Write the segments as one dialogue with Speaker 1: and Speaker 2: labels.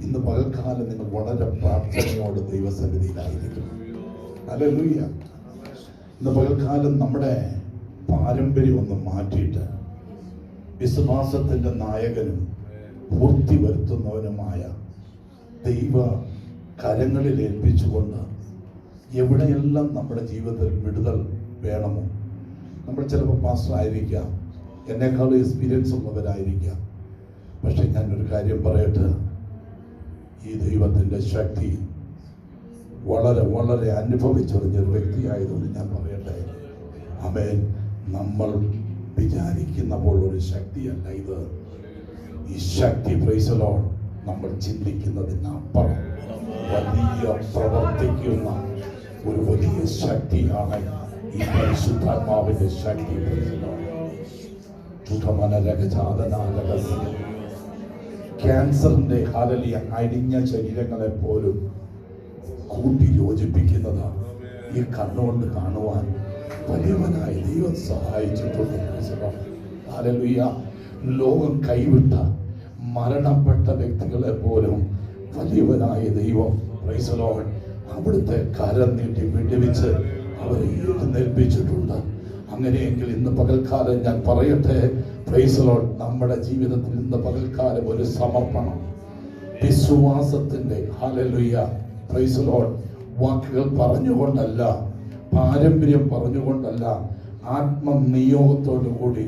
Speaker 1: ഇന്ന് പകൽക്കാലം നിങ്ങൾ വളരെ പ്രാർത്ഥനയോട് ദൈവസന്നിധിയിലായിരിക്കും. ഹല്ലേലൂയ. ഇന്ന് പകൽക്കാലം നമ്മുടെ പാരമ്പര്യം ഒന്ന് മാറ്റിയിട്ട് വിശ്വാസത്തിൻ്റെ നായകനും പൂർത്തി വരുത്തുന്നവനുമായ ദൈവ കരങ്ങളിൽ ഏൽപ്പിച്ചുകൊണ്ട് എവിടെയെല്ലാം നമ്മുടെ ജീവിതത്തിൽ വിടുതൽ വേണമോ, നമ്മൾ ചിലപ്പോൾ പാസ്റ്റർ ആയിരിക്കാം, എന്നെക്കാളും എക്സ്പീരിയൻസ് ഉള്ളവരായിരിക്കാം. പക്ഷെ ഞാനൊരു കാര്യം പറയട്ടെ, ഈ ദൈവത്തിൻ്റെ ശക്തി വളരെ വളരെ അനുഭവിച്ചറിഞ്ഞൊരു വ്യക്തിയായതുകൊണ്ട് ഞാൻ പറയട്ടെ, ആമേൻ. നമ്മൾ വിചാരിക്കുന്ന പോലൊരു ശക്തിയല്ല ഇത്. ഈ ശക്തി, പ്രൈസ് ദി ലോർഡ്, നമ്മൾ ചിന്തിക്കുന്നതിനപ്പുറം വലിയ പ്രവർത്തിക്കുന്ന ഒരു വലിയ ശക്തിയാണ് ഈ പരിശുദ്ധാത്മാവിന്റെ ശക്തി. ക്യാൻസറിന്റെ ഹാലലിയ അഴിഞ്ഞ ശരീരങ്ങളെ പോലും കൂട്ടി യോജിപ്പിക്കുന്നത് ഈ കണ്ണുകൊണ്ട് കാണുവാൻ വലിയവനായ ദൈവം സഹായിച്ചിട്ടുണ്ട്. ഹല്ലേലൂയ. ലോകം കൈവിട്ട മരണപ്പെട്ട വ്യക്തികളെ പോലും വലിയവനായ ദൈവം, പ്രൈസ് ദി ലോർഡ്, അവിടുത്തെ കരം നീട്ടി വിടുവിച്ച് അവരെ എഴുന്നേൽപ്പിച്ചിട്ടുണ്ട്. അങ്ങനെയെങ്കിൽ ഇന്ന് പകൽക്കാലം ഞാൻ പറയട്ടെ, പ്രൈസ് ദി ലോർഡ്, നമ്മുടെ ജീവിതത്തിൽ ഇന്ന് പകൽക്കാലം ഒരു സമർപ്പണം, വിശ്വാസത്തിന്റെ, ഹല്ലേലൂയ, പ്രൈസ് ദി ലോർഡ്, വാക്കുകൾ പറഞ്ഞുകൊണ്ടല്ല, പാരമ്പര്യം പറഞ്ഞുകൊണ്ടല്ല, ആത്മനിയോഗത്തോടു കൂടി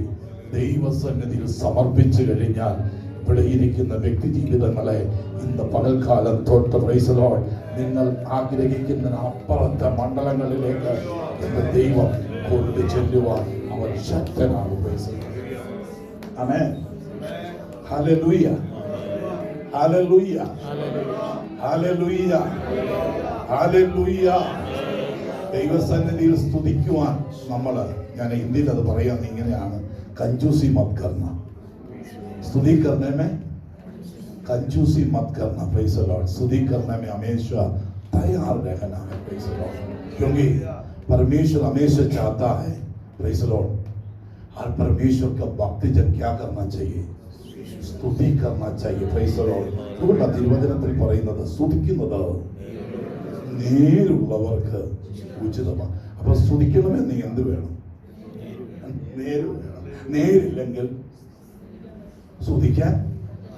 Speaker 1: ദൈവസന്നിധിയിൽ സമർപ്പിച്ചു കഴിഞ്ഞാൽ ഇവിടെ ഇരിക്കുന്ന വ്യക്തി ജീവിതങ്ങളെ ഇന്ന് പകൽക്കാലം തൊട്ട്, പ്രൈസ് ദി ലോർഡ്, നിങ്ങൾ ആഗ്രഹിക്കുന്ന അപ്പുറത്തെ മണ്ഡലങ്ങളിലേക്ക് എന്റെ ദൈവം കൊണ്ടു ചെല്ലുവാൻ അവൻ ശക്തനാണ്. Praise the lord. ആമേൻ. ഹല്ലേലൂയ. ഹല്ലേലൂയ. ഹല്ലേലൂയ. ഹല്ലേലൂയ. ദൈവസന്നിധിയിൽ സ്തുതിക്കുവാൻ ഞാൻ ഹിന്ദിയിൽ അത് പറയാൻ ഇങ്ങനെയാണ്, कंजूसी मत करना, स्तुति करने में कंजूसी मत करना, प्रेज़ द लॉर्ड। स्तुति करने में हमेशा तैयार रहना है, प्रेज़ द लॉर्ड, क्योंकि परमेश्वर हमेशा चाहता है, प्रेज़ द लॉर्ड, हर परमेश्वर का भक्तजन क्या करना चाहिए? स्तुति करना चाहिए, प्रेज़ द लॉर्ड। അതുകൊണ്ട് തിരുവചനത്തിൽ പറയുന്നത് സ്തുതിക്കുന്നത് നേരുള്ളവർക്ക് ഉചിതമാണ്. അപ്പൊ സ്തുതിക്കണമെന്ന് എന്ത് വേണം? നേര് വേണം. നേരില്ലെങ്കിൽ സ്തുതിക്കാൻ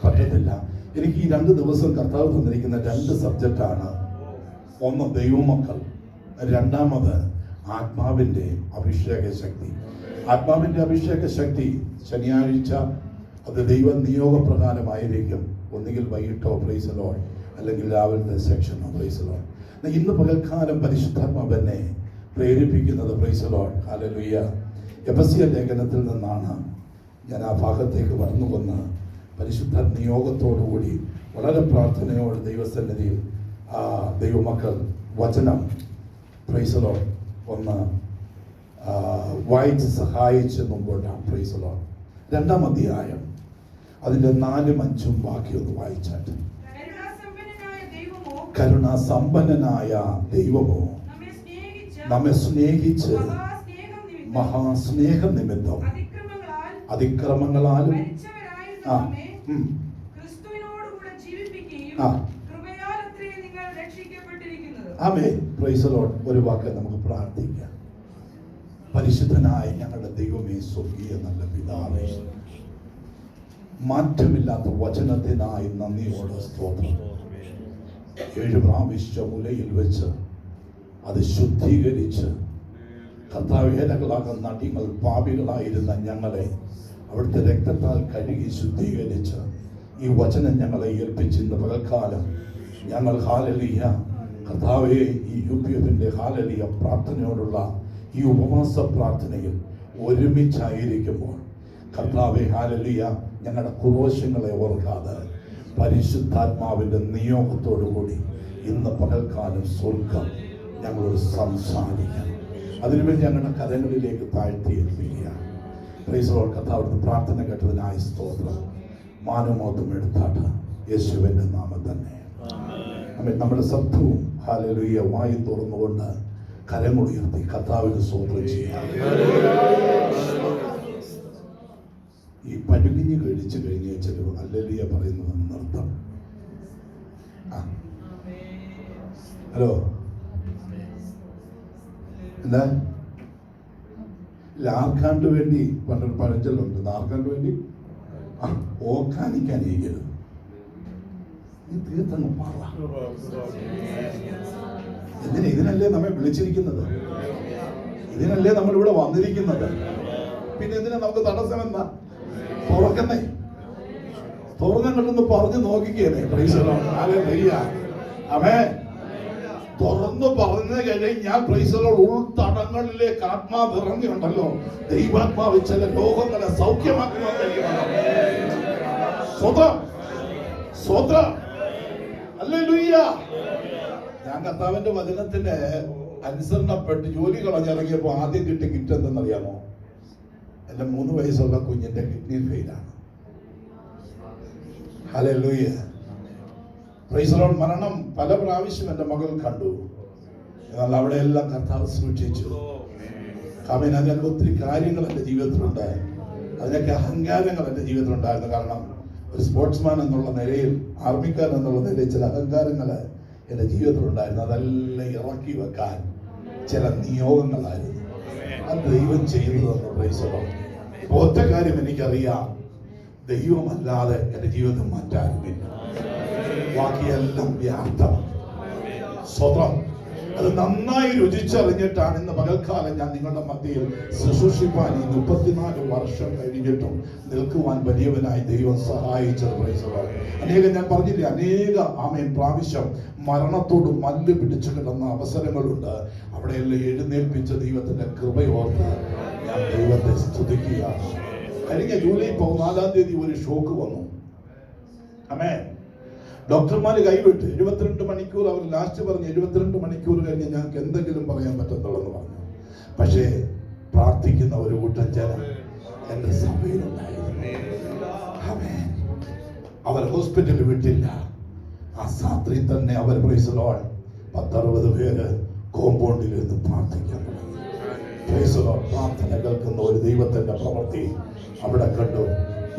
Speaker 1: പറ്റത്തില്ല. എനിക്ക് ഈ 2 ദിവസം കർത്താവ് തന്നിരിക്കുന്ന 2 സബ്ജക്റ്റാണ്. ഒന്ന് ദൈവമക്കൾ, രണ്ടാമത് ആത്മാവിന്റെ അഭിഷേക ശക്തി. ആത്മാവിന്റെ അഭിഷേക ശക്തി ശനിയാഴ്ച അത് ദൈവ നിയോഗപ്രകാരമായിരിക്കും. ഒന്നുകിൽ വൈകിട്ടോ, പ്രൈസ് ദി ലോർഡ്, അല്ലെങ്കിൽ രാവിലത്തെ സെക്ഷനോ, പ്രൈസ് ദി ലോർഡ്. ഇന്ന് പകൽക്കാലം പരിശുദ്ധാത്മാവ് എന്നെ പ്രേരിപ്പിക്കുന്നത്, പ്രൈസ് ദി ലോർഡ്, ഹല്ലേലൂയ, എഫെസ്യ ലേഖനത്തിൽ നിന്നാണ്. ഞാൻ ആ ഭാഗത്തേക്ക് വന്നു വന്ന് പരിശുദ്ധ നിയോഗത്തോടുകൂടി വളരെ പ്രാർത്ഥനയോട് ദൈവസന്നിധിയിൽ ദൈവമക്കൾ വചനം, പ്രൈസ് ദി ലോർഡ്, ഒന്ന് വായിച്ച് സഹായിച്ച് മുമ്പോട്ടാണ്. Praise the lord. 2-ാം അധ്യായം അതിന്റെ 4-ഉം 5-ഉം ബാക്കി ഒന്ന് വായിച്ചാട്ട്. കരുണാസമ്പന്നനായ ദൈവമോ നമ്മെ സ്നേഹിച്ച് മഹാസ്നേഹ നിമിത്തം അതിക്രമങ്ങളാലും ആമേൻ. Praise the lord. ഒരു വാക്ക് നമുക്ക് പ്രാർത്ഥിക്കാം. പരിശുദ്ധനായ ഞങ്ങളുടെ ദൈവമേ, സ്വർഗീയ നല്ല പിതാവേ, മാറ്റമില്ലാത്ത വചനത്തിനായി നന്ദിയോടെ സ്തോത്രം. 7 പ്രാവശ്യം മുലയിൽ വെച്ച് അത് ശുദ്ധീകരിച്ച് കർത്താവേലകളാകുന്ന അടിമകൾ പാപികളായിരുന്ന ഞങ്ങളെ അവിടുത്തെ രക്തത്താൽ കഴുകി ശുദ്ധീകരിച്ച് ഈ വചനം ഞങ്ങളെ ഏൽപ്പിച്ച് ഇന്ന് പകൽക്കാലം ഞങ്ങൾ ഹല്ലേലൂയ കർത്താവേ, ഈ UPFന്റെ ഹല്ലേലൂയ പ്രാർത്ഥനയോടുള്ള ഈ ഉപവാസ പ്രാർത്ഥനയിൽ ഒരുമിച്ചായിരിക്കുമ്പോൾ കർത്താവേ, ഹല്ലേലൂയ, ഞങ്ങളുടെ കുറവശങ്ങളെ ഓർക്കാതെ പരിശുദ്ധാത്മാവിന്റെ നിയോഗത്തോടു കൂടി ഇന്ന് പകൽക്കാലം സ്വർഗം ഞങ്ങളോട് സംസാരിക്കണം. അതിനുവേണ്ടി ഞങ്ങളുടെ കരങ്ങളിലേക്ക് താഴ്ത്തി ഏൽപ്പിക്കുകയാണ്. Praise the lord. കർത്താവിന്റെ പ്രാർത്ഥന കേട്ടതിനായി സ്തോത്രം. മാനമോത്വം എടുത്താട്ട് യേശുവിന്റെ നാമം തന്നെ. നമ്മുടെ ശബ്ദവും ഹല്ലേലൂയ വായി തുറന്നുകൊണ്ട് കരമുയർത്തി കർത്താവിന് സ്തോത്രം ചെയ്യാം. ഈ പരുകിഞ്ഞ് കഴിച്ചു കഴിഞ്ഞ ചിലവ് ഹല്ലേലൂയ പറയുന്നത് നൃത്തം. ഹലോ, എന്താ ആർക്കാണ്ട് വേണ്ടി പണ്ടൊരു പഴഞ്ചൊല്ലുണ്ട്, ആർക്കാണ്ട് വേണ്ടി ഓക്കാനിക്കാനിരിക്കരുത്. തീർത്തങ്ങ് പറ. ഇതിനല്ലേ നമ്മെ വിളിച്ചിരിക്കുന്നത്, ഇതിനല്ലേ നമ്മൾ ഇവിടെ വന്നിരിക്കുന്നത്. പിന്നെ എന്തിനാ നമുക്ക് തടസ്സം? എന്താ തുറക്കുന്നേ? തുറന്നങ്ങോട്ടൊന്ന് പറഞ്ഞു നോക്കിക്കേനെ. അവേ തുറന്നു പറഞ്ഞു കഴിഞ്ഞാൽ ഉൾത്തടങ്ങളിലേക്ക് ആത്മാവ് ഇറങ്ങിയുണ്ടല്ലോ. ദൈവാത്മാവ് ചില ലോകങ്ങളെ സൗഖ്യമാക്കുവാൻ കഴിയുമല്ലോ. സ്വതന്ത്രം. ഹല്ലേലൂയ. ഞാൻ കർത്താവിന്റെ വചനത്തിന് അനുസരണപ്പെട്ട് ജോലി കളഞ്ഞിറങ്ങിയപ്പോ ആദ്യം കിട്ടിയ ഗിഫ്റ്റ് എന്തെന്നറിയാമോ? എന്റെ 3 വയസ്സുള്ള കുഞ്ഞിന്റെ കിഡ്നി ഫെയിലാണ്. ഹല്ലേലൂയ. Praise the lord. മരണം പല പ്രാവശ്യം എന്റെ മകൾ കണ്ടു. എന്നാൽ അവിടെ എല്ലാം കർത്താവ് സൂക്ഷിച്ചു. ആമേൻ. അതിനൊക്കെ ഒത്തിരി കാര്യങ്ങൾ എന്റെ ജീവിതത്തിലുണ്ട്. അതിനൊക്കെ അഹങ്കാരങ്ങൾ എന്റെ ജീവിതത്തിലുണ്ടായിരുന്നു. കാരണം ഒരു സ്പോർട്സ്മാൻ എന്നുള്ള നിലയിൽ, ആർമിക്കാരൻ എന്നുള്ള നിലയിൽ ചില അഹങ്കാരങ്ങൾ എൻ്റെ ജീവിതത്തിലുണ്ടായിരുന്നു. അതെല്ലാം ഇറക്കി വെക്കാൻ ചില നിയോഗങ്ങളായിരുന്നു. അത് ദൈവം ചെയ്തതെന്ന് പ്രൈസ് ദി ലോർഡ്. ഒറ്റ കാര്യം എനിക്കറിയാം, ദൈവമല്ലാതെ എൻ്റെ ജീവിതം മാറ്റാനുമില്ല. ബാക്കിയെല്ലാം വ്യാർത്ഥം. സ്വതം. അത് നന്നായി രുചിച്ചറിഞ്ഞിട്ടാണ് ഇന്ന് പകൽക്കാലം ഞാൻ നിങ്ങളുടെ മധ്യയിൽ ശുശ്രൂഷിപ്പാൻ ഈ 34 വർഷം കഴിഞ്ഞിട്ടും നിൽക്കുവാൻ വലിയവനായി ദൈവം സഹായിച്ചത്. Price the Lord. അനേകം ഞാൻ പറഞ്ഞില്ലേ, അനേക പ്രാവശ്യം മരണത്തോട് മല്ല് പിടിച്ചു കിടന്ന അവസരങ്ങളുണ്ട്. അവിടെയെല്ലാം എഴുന്നേൽപ്പിച്ച ദൈവത്തിന്റെ കൃപയോർത്ത് ഞാൻ ദൈവത്തെ സ്തുതിക്കുകയാണ്. കഴിഞ്ഞ ജൂലൈ 14 തീയതി ഒരു ഷോക്ക് വന്നു. ആമേൻ. ഡോക്ടർമാര് കൈവിട്ട് 72 മണിക്കൂർ അവർ ലാസ്റ്റ് പറഞ്ഞു, 72 മണിക്കൂർ കഴിഞ്ഞ് ഞങ്ങൾക്ക് എന്തെങ്കിലും പറയാൻ പറ്റത്തുള്ളെന്ന് പറഞ്ഞു. പക്ഷേ പ്രാർത്ഥിക്കുന്ന ഒരു കൂട്ടം ജനം എന്റെ സഭയിലുണ്ടായിരുന്നു. അവർ ഹോസ്പിറ്റലിൽ വിട്ടില്ല. ആ രാത്രി തന്നെ അവർ പ്രൈസ് ദി ലോർഡ് 10-60 പേര് കോമ്പൗണ്ടിൽ ഇരുന്ന് പ്രാർത്ഥിക്കാൻ തുടങ്ങി. Price the Lord. പ്രാർത്ഥന കേൾക്കുന്ന ഒരു ദൈവത്തിന്റെ പ്രവൃത്തി അവിടെ കണ്ടു.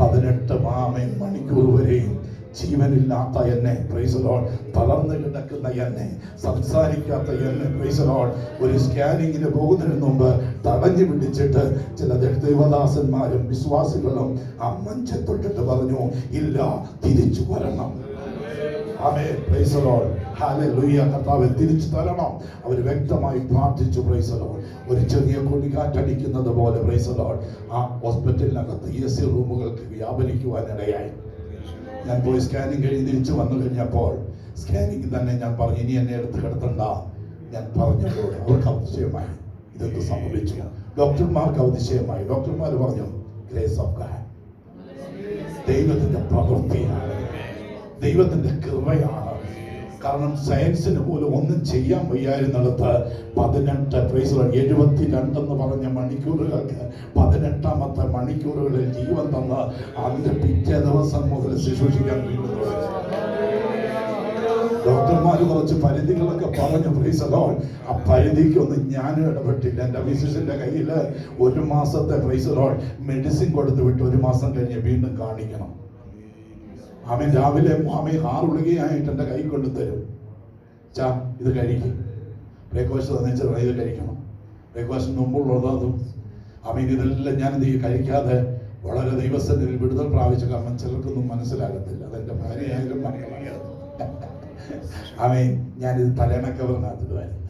Speaker 1: 18 മണിക്കൂർ വരെയും ജീവനില്ലാത്ത എന്നെ, പ്രൈസ് ദി ലോർഡ്, തളർന്നു കിടക്കുന്ന എന്നെ, സംസാരിക്കാത്ത എന്നെ, പ്രൈസ് ദി ലോർഡ്, ഒരു സ്കാനിങ്ങിന് പോകുന്നതിന് മുമ്പ് തടഞ്ഞു പിടിച്ചിട്ട് ചില ദൈവദാസന്മാരും വിശ്വാസികളും ആ മഞ്ചത്തൊട്ടിട്ട് പറഞ്ഞു, ഇല്ല, തിരിച്ചു വരണം. ആമേൻ. Praise the lord. ഹല്ലേലൂയ. കർത്താവേ തിരിച്ചു തരണം. അവർ വ്യക്തമായി പ്രാർത്ഥിച്ചു. Praise the lord. ഒരു ചെറിയ കൊടുങ്കാറ്റടിക്കുന്നത് പോലെ പ്രൈസ് ദി ലോർഡ് ആ ഹോസ്പിറ്റലിനകത്ത് AC റൂമുകൾക്ക് വ്യാപരിക്കുവാനിടയായി. ഞാൻ പോയി സ്കാനിങ് കഴിഞ്ഞ് തിരിച്ചു വന്നു കഴിഞ്ഞപ്പോൾ സ്കാനിങ് തന്നെ ഞാൻ പറഞ്ഞു, ഇനി എന്നെ എടുത്ത് കിടത്തണ്ട. ഞാൻ പറഞ്ഞപ്പോൾ അവർക്ക് അതിശയമായി, ഇതൊക്കെ സംഭവിച്ചു. ഡോക്ടർമാർക്ക് അതിശയമായി. ഡോക്ടർമാർ പറഞ്ഞു, ഗ്രേസ് ഓഫ് ഗോഡ്, ദൈവത്തിന്റെ പ്രവൃത്തിയാണ്, ദൈവത്തിന്റെ കൃപയാണ്. കാരണം സയൻസിന് പോലും ഒന്നും ചെയ്യാൻ വയ്യായിരുന്നിടത്ത് 72 എന്ന് പറഞ്ഞ മണിക്കൂറുകൾക്ക് 18ാമത്തെ മണിക്കൂറുകളിൽ ജീവൻ തന്ന് അതിന്റെ പിറ്റേ ദിവസം മുതൽ ശുശ്രൂഷിക്കാൻ വീണ്ടും ഡോക്ടർമാര് കുറച്ച് പരിധികളൊക്കെ പറഞ്ഞു. Price the Lord. ആ പരിധിക്കൊന്നും ഞാനും ഇടപെട്ടില്ല. എന്റെ ഫിസിഷ്യന്റെ കയ്യിൽ 1 മാസത്തെ പ്രൈസ് ദി ലോർഡ് മെഡിസിൻ കൊടുത്തു വിട്ട് 1 മാസം കഴിഞ്ഞ് വീണ്ടും കാണിക്കണം. ആമേൻ. രാവിലെ 6 ഗുളികയായിട്ട് എൻ്റെ കൈ കൊണ്ട് തരും. ഇത് കഴിക്കും. ബ്രേക്ക്ഫാസ്റ്റ് തന്നിച്ച് ഇത് കഴിക്കണം. ബ്രേക്ക്ഫാസ്റ്റിന് മുമ്പുള്ളതും ആമേൻ. ഇതെല്ലാം ഞാൻ എന്ത് ചെയ്യും, കഴിക്കാതെ വളരെ ദൈവസന്നിധിയിൽ വിടുതൽ പ്രാപിച്ച. കാരണം ചിലർക്കൊന്നും മനസ്സിലാകത്തില്ല. അതെൻ്റെ ഭാര്യയായാലും മക്കളായാലും. ആമേൻ. ഞാനിത് തലേണക്കവറിനകത്തിടുമായിരുന്നു.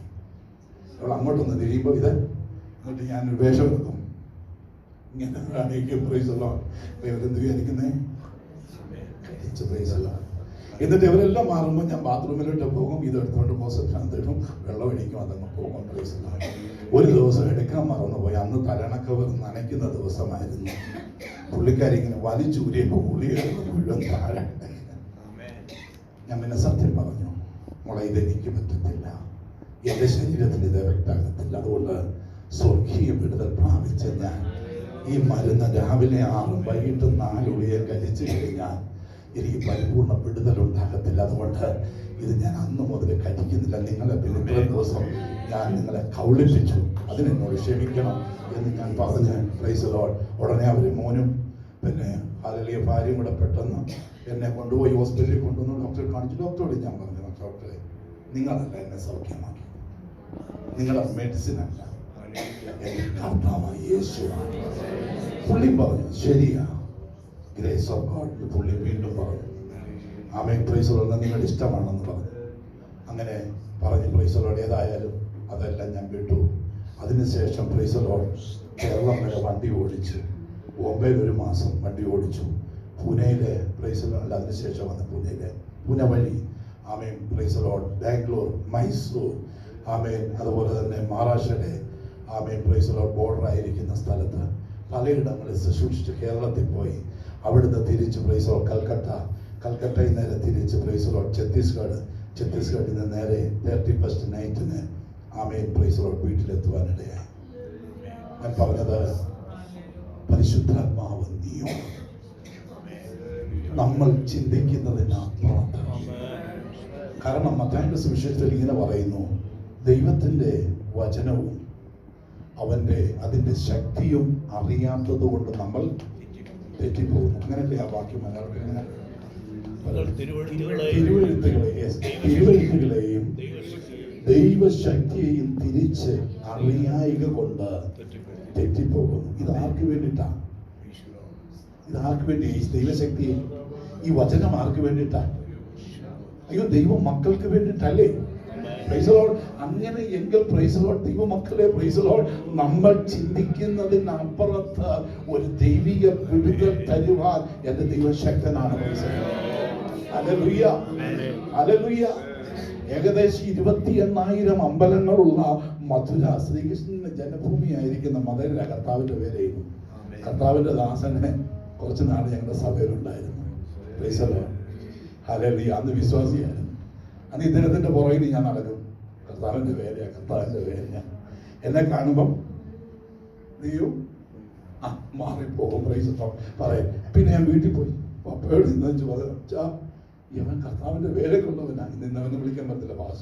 Speaker 1: അവൾ അങ്ങോട്ടൊന്ന് തിരിയുമ്പോൾ ഇത് എന്നിട്ട് ഞാൻ വേഷം എടുക്കും. ഇങ്ങനെ കാണിക്കും. Price the Lord. ഇവരെന്ത് വിചാരിക്കുന്നേ? എന്നിട്ട് ഇവരെല്ലാം മാറുമ്പോൾ ഞാൻ ബാത്റൂമിലോട്ട് പോകും. ഇതെടുത്തോണ്ട് പോസറ്റിനകത്തിടും, വെള്ളം അടിക്കും, അതങ്ങ് പോകും. ഒരു ദിവസം എടുക്കാൻ മറന്നുപോയി. അന്ന് തലണക്കവർ നനയ്ക്കുന്ന ദിവസമായിരുന്നു. പുള്ളിക്കാരി ഇങ്ങനെ വലിച്ചൂരിയപ്പോൾ പുള്ളികൾ മുഴുവൻ താഴെ. ഞാൻ പിന്നെ സത്യം പറഞ്ഞു, മോളെ, ഇതെനിക്ക് പറ്റത്തില്ല, എന്റെ ശരീരത്തിന് ഇത് എഫക്റ്റാകത്തില്ല. അതുകൊണ്ട് സ്വർഗീയ വിടുതൽ പ്രാപിച്ച ഞാൻ ഈ മരുന്ന് രാവിലെ 6 വൈകിട്ട് 4 ഗുളിക കഴിച്ചു കഴിഞ്ഞാൽ എനിക്ക് പരിപൂർണ്ണ വിടുതലുണ്ടാകത്തില്ല. അതുകൊണ്ട് ഇത് ഞാൻ അന്ന് മുതൽ കഴിക്കുന്നില്ല. നിങ്ങളെ പിന്നെ ദിവസം ഞാൻ നിങ്ങളെ കൗളിപ്പിച്ചു, അതിനെന്നോട് ക്ഷമിക്കണം എന്ന് ഞാൻ പറഞ്ഞ് പ്രൈസ് ദി ലോർഡ്. ഉടനെ അവർ മോനും പിന്നെ അല്ലെങ്കിൽ ഭാര്യയും കൂടെ പെട്ടെന്ന് എന്നെ കൊണ്ടുപോയി ഹോസ്പിറ്റലിൽ കൊണ്ടുവന്ന് ഡോക്ടറെ കാണിച്ചു. ഡോക്ടറോട് ഞാൻ പറഞ്ഞു, ഡോക്ടറെ നിങ്ങളല്ല എന്നെ സൗഖ്യമാക്കി, നിങ്ങളുടെ മെഡിസിൻ അല്ല, എൻ്റെ കർത്താവായ യേശുവാണ്. പുള്ളി പറഞ്ഞു ശരിയാ, ഗ്രേസ് ഓഫ് ഗോഡ്. പുള്ളി വീണ്ടും പറഞ്ഞു ആമേൻ, പ്രൈസ് ദി ലോർഡ്, നിങ്ങളുടെ ഇഷ്ടമാണെന്ന് പറഞ്ഞു. അങ്ങനെ പറഞ്ഞ് പ്രൈസ് ദി ലോർഡ് ഏതായാലും അതെല്ലാം ഞാൻ വിട്ടു. അതിനുശേഷം പ്രൈസ് ദി ലോർഡ് കേരളം വരെ വണ്ടി ഓടിച്ചു. ബോംബെയിൽ 1 മാസം വണ്ടി ഓടിച്ചു. പൂനെയിലെ പ്രൈസ് ദി ലോർഡ്, അതിനുശേഷം വന്ന് പൂനെ വഴി ആമേൻ praise the lord Bangalore, Mysore ആമേൻ, അതുപോലെ തന്നെ മഹാരാഷ്ട്രയിലെ ആമേൻ പ്രൈസ് ദി ലോർഡ് ബോർഡർ ആയിരിക്കുന്ന സ്ഥലത്ത് പലയിടങ്ങളിൽ ശുശ്രൂഷിച്ച് കേരളത്തിൽ പോയി. അവിടുന്ന് തിരിച്ച് പ്രൈസ് ദി ലോർഡ് കൽക്കട്ടയിൽ നേരെ തിരിച്ച് പ്രൈസ് ദി ലോർഡ് ഛത്തീസ്ഗഡിൽ നിന്ന് നേരെ 31st നൈറ്റിന് ആമേൻ പ്രൈസ് ദി ലോർഡ് വീട്ടിലെത്തുവാനിടയായി. ഞാൻ പറഞ്ഞത് പരിശുദ്ധാത്മാവ് നീയോ നമ്മൾ ചിന്തിക്കുന്നതിനപ്പുറത്ത്. കാരണം മത്തായിയുടെ സുവിശേഷത്തിൽ ഇങ്ങനെ പറയുന്നു, ദൈവത്തിൻ്റെ വചനവും അതിൻ്റെ ശക്തിയും അറിയാത്തത് കൊണ്ട് നമ്മൾ തെറ്റിപ്പോകുന്നു. അങ്ങനെയല്ലേ ആ വാക്യം മലയാളത്തിൽ? തിരുവെഴുത്തുകളെയും ദൈവശക്തിയെയും തിരിച്ച് അറിയായിക കൊണ്ട് തെറ്റിപ്പോകുന്നു. ഇത് ആർക്ക് വേണ്ടിയിട്ടാണ്? ഇതാർക്ക് വേണ്ടി? ദൈവശക്തി, ഈ വചനം ആർക്ക് വേണ്ടിയിട്ടാണ്? അയ്യോ, ദൈവ മക്കൾക്ക് വേണ്ടിയിട്ടല്ലേ? Price the Lord. അങ്ങനെ എങ്കിൽ പ്രൈസ് ദി ലോർഡ്, ദൈവമക്കളെ പ്രൈസ് ദി ലോർഡ്, നമ്മൾ ചിന്തിക്കുന്നതിനപ്പുറത്ത് ഒരു ദൈവിക വിടുതൽ തരുവാൻ എൻ്റെ ദൈവശക്തനാണ്. Hallelujah, hallelujah. ഏകദേശം 28,000 അമ്പലങ്ങളുള്ള മധുര, ശ്രീകൃഷ്ണന്റെ ജന്മഭൂമിയായിരിക്കുന്ന മധുര കർത്താവിന്റെ പേരായിരുന്നു. കർത്താവിന്റെ ദാസനെ കുറച്ച് നാൾ ഞങ്ങളുടെ സഭയിലുണ്ടായിരുന്നു. പ്രൈസ് ദി ലോർഡ്, ഹല്ലേലൂയ. അന്ന് വിശ്വാസിയായിരുന്നു. അന്ന് ഇദ്ദേഹത്തിന്റെ പുറകിൽ ഞാൻ നടക്കും. കർത്താവിന്റെ പേര് എന്നെ കാണുമ്പം നീയും മാറിപ്പോകും. പ്രൈസ് ദി ലോർഡ് പറയും. പിന്നെ ഞാൻ വീട്ടിൽ പോയി പപ്പയോട് ഇന്നു പറഞ്ഞു, ഇവൻ കർത്താവിന്റെ പേരെ കൊണ്ടവനാ. ഇന്നവനെ വിളിക്കാൻ പറ്റില്ല ഭാഷ.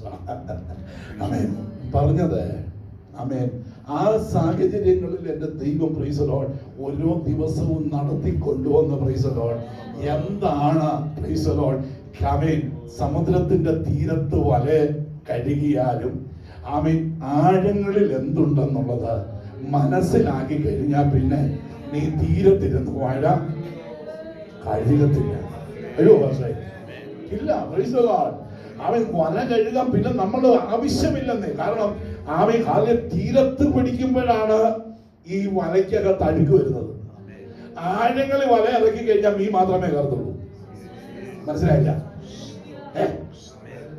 Speaker 1: അമേൻ പറഞ്ഞത്. അമേൻ. ആ സാഹചര്യങ്ങളിൽ എൻ്റെ ദൈവം പ്രൈസ് ദി ലോർഡ് ഓരോ ദിവസവും നടത്തി കൊണ്ടുവന്ന പ്രൈസ് ദി ലോർഡ് എന്താണ് പ്രൈസ് ദി ലോർഡ്. ആമേൻ. സമുദ്രത്തിന്റെ തീരത്ത് വല കഴുകിയാലും ആമേൻ ആഴങ്ങളിൽ എന്തുണ്ടെന്നുള്ളത് മനസ്സിലാക്കി കഴിഞ്ഞാൽ പിന്നെ നീ തീരത്തിരുന്ന് വാഴ കഴുകത്തില്ല. അയ്യോ പക്ഷേ ഇല്ല. Price the lord. അവൻ വല കഴുകാൻ പിന്നെ നമ്മൾ ആവശ്യമില്ലെന്നേ. കാരണം അവൻ കാലം തീരത്ത് പിടിക്കുമ്പോഴാണ് ഈ വലയ്ക്കകത്ത് അഴുക്ക് വരുന്നത്. ആഴങ്ങളിൽ വല ഇറക്കി കഴിഞ്ഞാൽ മീൻ മാത്രമേ കയറത്തുള്ളൂ. മനസ്സിലായില്ല?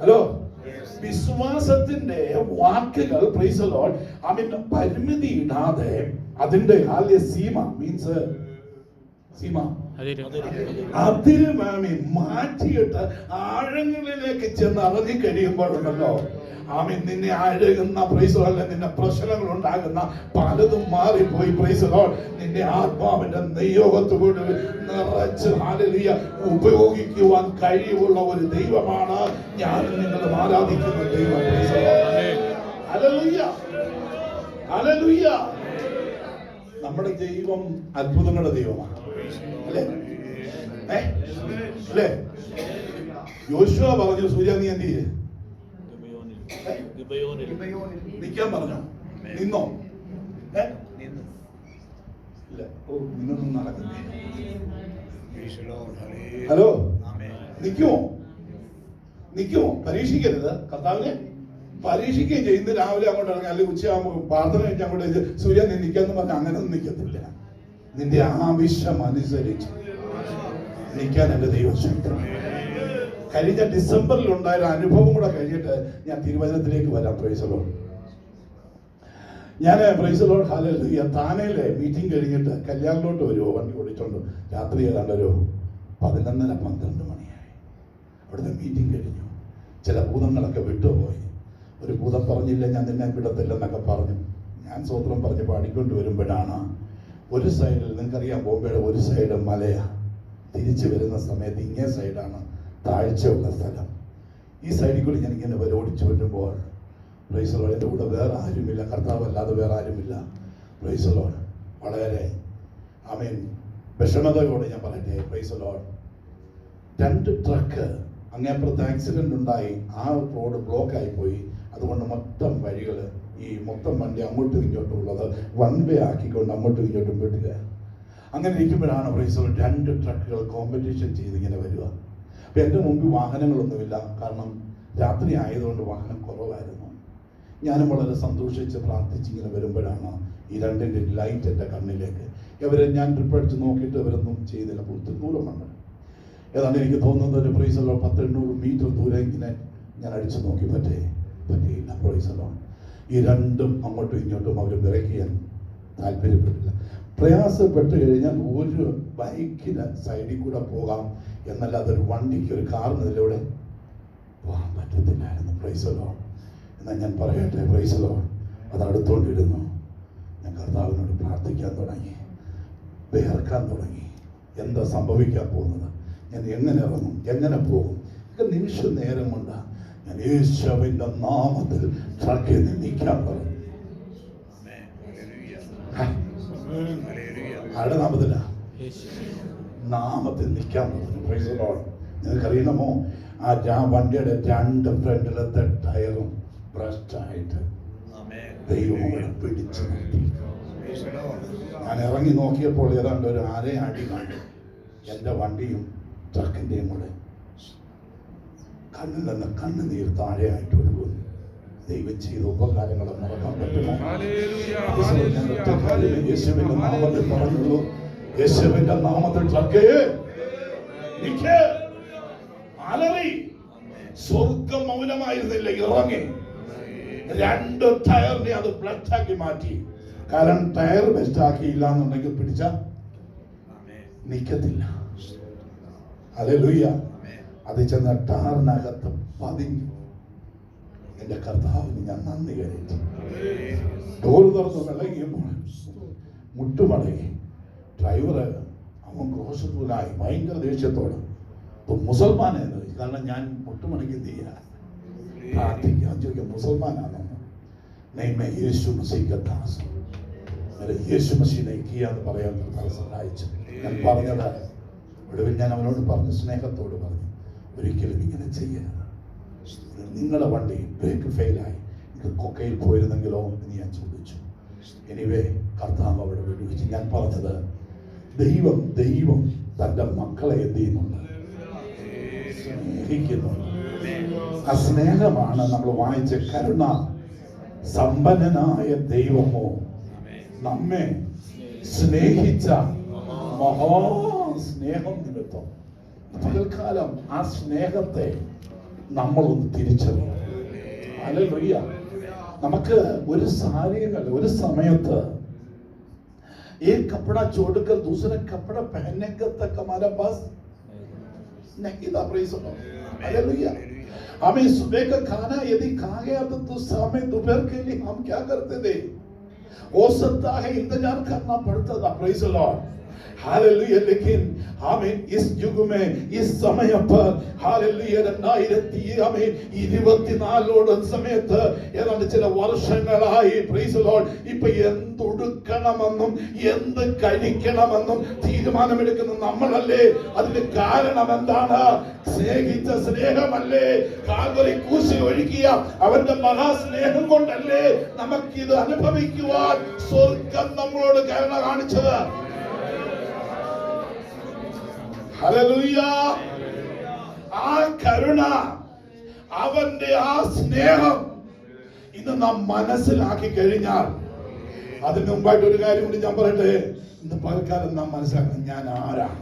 Speaker 1: ഹലോ, വിശ്വാസത്തിന്റെ വാക്കുകൾ പ്രൈസ് ദി ലോർഡ് അവൻ പരിമിതി ഇടാതെ അതിന്റെ സീമ മീൻസ് സീമ അതിര് മാറ്റിയിട്ട് ആഴങ്ങളിലേക്ക് ചെന്ന് ഇറങ്ങി കഴിയുമ്പോഴുണ്ടല്ലോ ആമീൻ നിന്നെ അഴകുന്ന പ്രൈസ് ദി ലോർഡ്, നിന്നെ പ്രശ്നങ്ങൾ ഉണ്ടാകുന്ന പലതും മാറിപ്പോയി. പ്രൈസ് ദി ലോർഡ് നിന്നെ ആത്മാവിന്റെ നിയോഗത്തോട് നിറച്ച് ഹല്ലേലൂയ ഉപയോഗിക്കുവാൻ കഴിവുള്ള ഒരു ദൈവമാണ് ഞാൻ നിങ്ങളും ആരാധിക്കുന്ന ദൈവം. Price the lord. Hallelujah, hallelujah. നമ്മുടെ ദൈവം അത്ഭുതങ്ങളുടെ ദൈവമാണ്. അല്ലേ? അല്ലേ? യോശുവ പറഞ്ഞു, സൂര്യ നീ എന്ത് ചെയ്യേ നിൽക്കാൻ പറഞ്ഞോ? നിന്നോ? ഇല്ല. ഓ, നിന്നൊന്നും നടക്കില്ല. ഹലോ, നിൽക്കുമോ? പരീക്ഷിക്കരുത്. കർത്താവിനെ പരീക്ഷിക്കുകയും ചെയ്യുന്നത് രാവിലെ അങ്ങോട്ട് ഇറങ്ങി അല്ലെങ്കിൽ ഉച്ചയാകുമ്പോൾ പ്രാർത്ഥന കഴിച്ച് അങ്ങോട്ട് സൂര്യ നീ നിൽക്കാന്ന് പറഞ്ഞാൽ അങ്ങനെയൊന്നും നിൽക്കത്തില്ല. നിന്റെ ആവശ്യം അനുസരിച്ച് നിൽക്കാൻ എൻ്റെ ദൈവം ശക്തമാണ്. കഴിഞ്ഞ ഡിസംബറിൽ ഉണ്ടായ അനുഭവം കൂടെ കഴിഞ്ഞിട്ട് ഞാൻ തിരുവചനത്തിലേക്ക് വരാം. Praise the lord. ഞാൻ പ്രൈസ് ദി ലോർഡ് ഹല്ലേലൂയ താനയിലെ മീറ്റിംഗ് കഴിഞ്ഞിട്ട് കല്യാണിലോട്ട് വരുമോ വണ്ടി ഓടിച്ചോണ്ട് രാത്രി ഏതാണ്ട് ഒരു 11:30-12 മണിയായി. അവിടുത്തെ മീറ്റിംഗ് കഴിഞ്ഞു. ചില ഭൂതങ്ങളൊക്കെ വിട്ടുപോയി. ഒരു ഭൂതം പറഞ്ഞില്ല ഞാൻ നിന്നെ വിടത്തില്ലെന്നൊക്കെ പറഞ്ഞു. ഞാൻ സ്വത്രം പറഞ്ഞ് പാടിക്കൊണ്ട് വരുമ്പോഴാണ് ഒരു സൈഡിൽ, നിങ്ങൾക്കറിയാം ബോംബെയുടെ ഒരു സൈഡ് മലയാ, തിരിച്ചു വരുന്ന സമയത്ത് ഇങ്ങേ സൈഡാണ് താഴ്ചയുള്ള സ്ഥലം. ഈ സൈഡിൽ കൂടി ഞാൻ ഇങ്ങനെ ഓടിച്ചു വരുമ്പോൾ പ്രൈസ് ദി ലോർഡ് എൻ്റെ കൂടെ വേറെ ആരുമില്ല, കർത്താവ് അല്ലാതെ വേറെ ആരുമില്ല. പ്രൈസ് ദി ലോർഡ് വളരെ ആമേൻ വിഷമതയോടെ ഞാൻ പറയട്ടെ, പ്രൈസ് ദി ലോർഡ്. 2 ട്രക്ക് അങ്ങേപ്പുറത്ത് ആക്സിഡന്റ് ഉണ്ടായി, ആ റോഡ് ബ്ലോക്ക് ആയി പോയി. അതുകൊണ്ട് മൊത്തം വഴികൾ, ഈ മൊത്തം വണ്ടി അങ്ങോട്ടും ഇങ്ങോട്ടും ഉള്ളത് 1 വേ ആക്കിക്കൊണ്ട് അങ്ങോട്ടും ഇങ്ങോട്ടും വിടുക. അങ്ങനെ ഇരിക്കുമ്പോഴാണ് പ്രൈസ് ദി ലോർഡ് 2 ട്രക്കുകൾ കോമ്പറ്റീഷൻ ചെയ്ത് ഇങ്ങനെ വരിക. അപ്പം എൻ്റെ മുമ്പിൽ വാഹനങ്ങളൊന്നുമില്ല, കാരണം രാത്രി ആയതുകൊണ്ട് വാഹനം കുറവായിരുന്നു. ഞാനും വളരെ സന്തോഷിച്ച് പ്രാർത്ഥിച്ചിങ്ങനെ വരുമ്പോഴാണ് ഈ 2ൻ്റെ ലൈറ്റ് എൻ്റെ കണ്ണിലേക്ക്. ഇവരെ ഞാൻ ട്രിപ്പ് അടിച്ച് നോക്കിയിട്ട് ഇവരൊന്നും ചെയ്തില്ല, ഒത്തിരി ദൂരമുണ്ട്. ഏതാണ്ട് എനിക്ക് തോന്നുന്നത് ഒരു പ്രൈസ് ദി ലോർഡ് 800 മീറ്റർ ദൂരം ഇങ്ങനെ ഞാൻ അടിച്ചു നോക്കി, പറ്റിയില്ല. Price the lord. ഈ 2ഉം അങ്ങോട്ടും ഇങ്ങോട്ടും അവർ ബ്രേക്ക് ചെയ്യാൻ താല്പര്യപ്പെട്ടില്ല. പ്രയാസപ്പെട്ട് കഴിഞ്ഞാൽ ഒരു ബൈക്കിന് സൈഡിൽ കൂടെ പോകാം, എന്നല്ല അതൊരു വണ്ടിക്ക്, ഒരു കാറിന് ഇതിലൂടെ പോകാൻ പറ്റത്തില്ലായിരുന്നു. Price the lord. എന്നാൽ ഞാൻ പറയട്ടെ, പ്രൈസ് ദി ലോർഡ്, അത് അടുത്തോണ്ടിരുന്നു. ഞാൻ കർത്താവിനോട് പ്രാർത്ഥിക്കാൻ തുടങ്ങി, വേർക്കാൻ തുടങ്ങി. എന്താ സംഭവിക്കാൻ പോകുന്നത്, ഞാൻ എങ്ങനെ ഇറങ്ങും, എങ്ങനെ പോകും? നിമിഷ നേരം കൊണ്ട് ഞാൻ യേശുവിന്റെ നാമത്തിൽ ട്രക്കിൽ നിന്ന് നീക്കാൻ പറഞ്ഞു. ആരുടെ നാമത്തില? നാമത്തിൽ നിൽക്കാൻ പറഞ്ഞു. Price the Lord. നിങ്ങൾക്കറിയണമോ, ആ വണ്ടിയുടെ 2 ഫ്രണ്ടിലത്തെ ടയറും ബ്രസ്റ്റായിട്ട് ദൈവം പിടിച്ചു നിർത്തി. ഞാൻ ഇറങ്ങി നോക്കിയപ്പോൾ ഏതാണ്ട് ഒരു 6 അടി കണ്ടു. എൻ്റെ വണ്ടിയും ട്രക്കിൻ്റെയും കൂടെ കണ്ണിൽ നിന്ന് കണ്ണുനീർ താഴെയായിട്ട് ഒഴുകുന്നു. ദൈവം ചെയ്ത ഉപകാരങ്ങളെ മറക്കാൻ പറ്റുമോ? യേശുവിന്റെ നാമത്തിൽ പറഞ്ഞുള്ളൂ, യേശുവിന്റെ നാമത്തിൽ ട്രക്കേ അലറി. സ്വർഗം മൗനമായിരുന്നില്ല, ഇറങ്ങി 2 ടയറിനെ അത് ബ്ലഡാക്കി മാറ്റി. കാരണം ടയർ ബെസ്റ്റാക്കിയില്ല എന്നുണ്ടെങ്കിൽ പിടിച്ച നിൽക്കത്തില്ല. ഹല്ലേലൂയ. അത് ചെന്ന ടാറിനകത്ത് പതിഞ്ഞു. എന്റെ കർത്താവിന് ഞാൻ നന്ദി കരുതി. ഡോർ തുറന്ന് വിളങ്ങിയപ്പോൾ മുട്ടുമടങ്ങി. ഡ്രൈവർ അവൻ ക്രോശത്തിലായി ഭയങ്കര ദേഷ്യത്തോട്. ഇപ്പൊ മുസൽമാനായിരുന്നു, കാരണം ഞാൻ മുട്ടുമടങ്ങി പ്രാർത്ഥിക്കാൻ ചോദിക്കാം, മുസൽമാനാണോ? യേശു മസീഹത്താസ്, യേശു മസീനെ എന്ന് പറയാൻ സഹായിച്ചു. ഞാൻ പറഞ്ഞത് ഒടുവിൽ ഞാൻ അവനോട് പറഞ്ഞു, സ്നേഹത്തോട് പറഞ്ഞു, ഒരിക്കലും ഇങ്ങനെ ചെയ്യരുത്. നിങ്ങളുടെ വണ്ടി ബ്രേക്ക് ഫെയിലായി, നിങ്ങൾ കൊക്കയിൽ പോയിരുന്നെങ്കിലോ എന്ന് ഞാൻ ചോദിച്ചു. എനിവേ കർത്താവ് അവിടെ വിടുവിച്ച്. ഞാൻ പറഞ്ഞത്, ദൈവം തൻ്റെ മക്കളെ എന്ത് ചെയ്യുന്നുണ്ട്? സ്നേഹിക്കുന്നുണ്ട്. ആ സ്നേഹമാണ് നമ്മൾ വായിച്ച കരുണ. സമ്പന്നനായ ദൈവമോ നമ്മെ സ്നേഹിച്ച മഹാസ്നേഹം നിമിത്തം. പകൽക്കാലം ആ സ്നേഹത്തെ നമ്മളൊന്ന് തിരിച്ചറിയും. ഹല്ലേലൂയ. നമുക്ക് ഒരു സാരികൾ ഒരു സമയത്ത് एक कपड़ा छोड़कर दूसरा कपड़ा पहनने तक हमारा पास नहीं था। Praise the lord. हालेलुया। हमें सुबह का खाना यदि खा गया तो शाम दोपहर के लिए हम क्या करते थे? हो सकता है इंतजार करना पड़ता था। Praise the lord. हालेलुया। लेकिन हमें इस युग में इस समय पर हालेलुया 2024 സമയത്ത് ഏതാണ്ട് ചില വർഷങ്ങളായി പ്രൈസ് ദി ലോർഡ് ഇപ്പൊ എന്തുടുക്കണമെന്നും എന്ത് കഴിക്കണമെന്നും തീരുമാനമെടുക്കുന്ന നമ്മളല്ലേ? അതിന് കാരണം എന്താണ്? സ്നേഹിച്ച സ്നേഹമല്ലേ? കാൽവരി ക്രൂശിൽ ഒഴുകിയ അവന്റെ മഹാസ്നേഹം കൊണ്ടല്ലേ നമുക്കിത് അനുഭവിക്കുവാൻ സ്വർഗം നമ്മളോട് കരുണ കാണിച്ചത്? ഹല്ലേലൂയ. ആ കരുണ, അവന്റെ ആ സ്നേഹം ഇന്ന് നാം മനസ്സിലാക്കി കഴിഞ്ഞാൽ, അതിന് മുമ്പായിട്ട് ഒരു കാര്യം കൂടി ഞാൻ പറയട്ടെ. ഇന്ന് പലക്കാലം നാം മനസ്സിലാക്കണം, ഞാൻ ആരാണ്.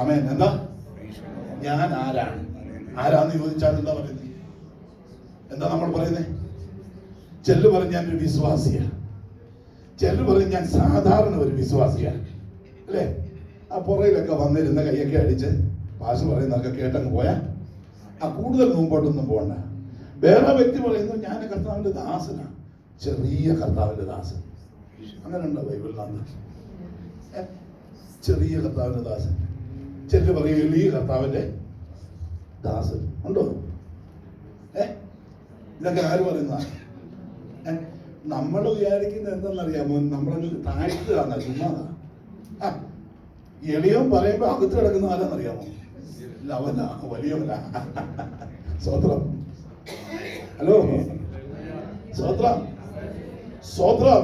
Speaker 1: ആമേൻ. എന്താ ഞാൻ ആരാണ്? ആരാന്ന് ചോദിച്ചാൽ എന്താ പറയുന്നത്? എന്താ നമ്മൾ പറയുന്നത്? ചെല്ലു പറഞ്ഞ് ഞാനൊരു വിശ്വാസിയാണ്, ചെല്ലു പറഞ്ഞ് ഞാൻ സാധാരണ ഒരു വിശ്വാസിയാണ്, അല്ലേ? ആ പുറയിലൊക്കെ വന്നിരുന്ന കൈയൊക്കെ അടിച്ച് ഭാഷ പറയുന്നതൊക്കെ കേട്ടങ്ങ് പോയാൽ ആ കൂടുതൽ മുമ്പോട്ടൊന്നും പോകണ്ട. വേറെ വ്യക്തി പറയുന്നു, ഞാൻ കർത്താവിന്റെ ദാസനാണ്, ചെറിയ കർത്താവിന്റെ ദാസൻ. അങ്ങനെ ഉണ്ടോ ബൈബിളിനകത്ത്? ചെറിയ കർത്താവിന്റെ ദാസൻ. ചെല്ലു പറയും വലിയ കർത്താവിന്റെ ദാസൻ ഉണ്ടോ? ഇതൊക്കെ ആര് പറയുന്നതാണ്? നമ്മൾ വിചാരിക്കുന്നത് എന്തെന്നറിയാമോ? നമ്മളൊരു താഴ്ത്തുകയാണ്, ചുമ്മാതാ. എളിയവൻ പറയുമ്പോ അകത്ത് കിടക്കുന്ന ആരാന്നറിയാമോ? ലവനാ, വലിയവനാ. സ്വത്രം. ഹലോ, സ്വത്രം, സ്വത്രം.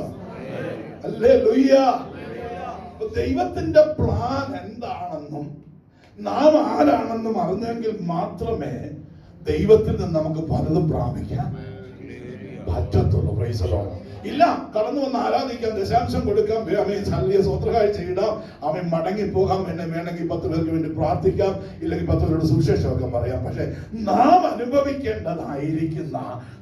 Speaker 1: ഹല്ലേലൂയ. ദൈവത്തിന്റെ പ്ലാൻ എന്താണെന്നും നാം ആരാണെന്നും അറിഞ്ഞെങ്കിൽ മാത്രമേ ദൈവത്തിൽ നിന്ന് നമുക്ക് പലതും പ്രാപിക്കാൻ പറ്റത്തുള്ളൂ. Price the Lord. ഇല്ല, കടന്നു വന്ന് ആരാധിക്കാം, ദശാംശം കൊടുക്കാം, വലിയ സ്വത്രകാഴ്ച ഇടാം, അവൻ മടങ്ങിപ്പോകാം, എന്നെ വേണമെങ്കിൽ 10 പേർക്ക് വേണ്ടി പ്രാർത്ഥിക്കാം, ഇല്ലെങ്കിൽ 10 പേരുടെ സുവിശേഷമൊക്കെ പറയാം. പക്ഷെ നാം അനുഭവിക്കേണ്ടതായിരിക്കുന്ന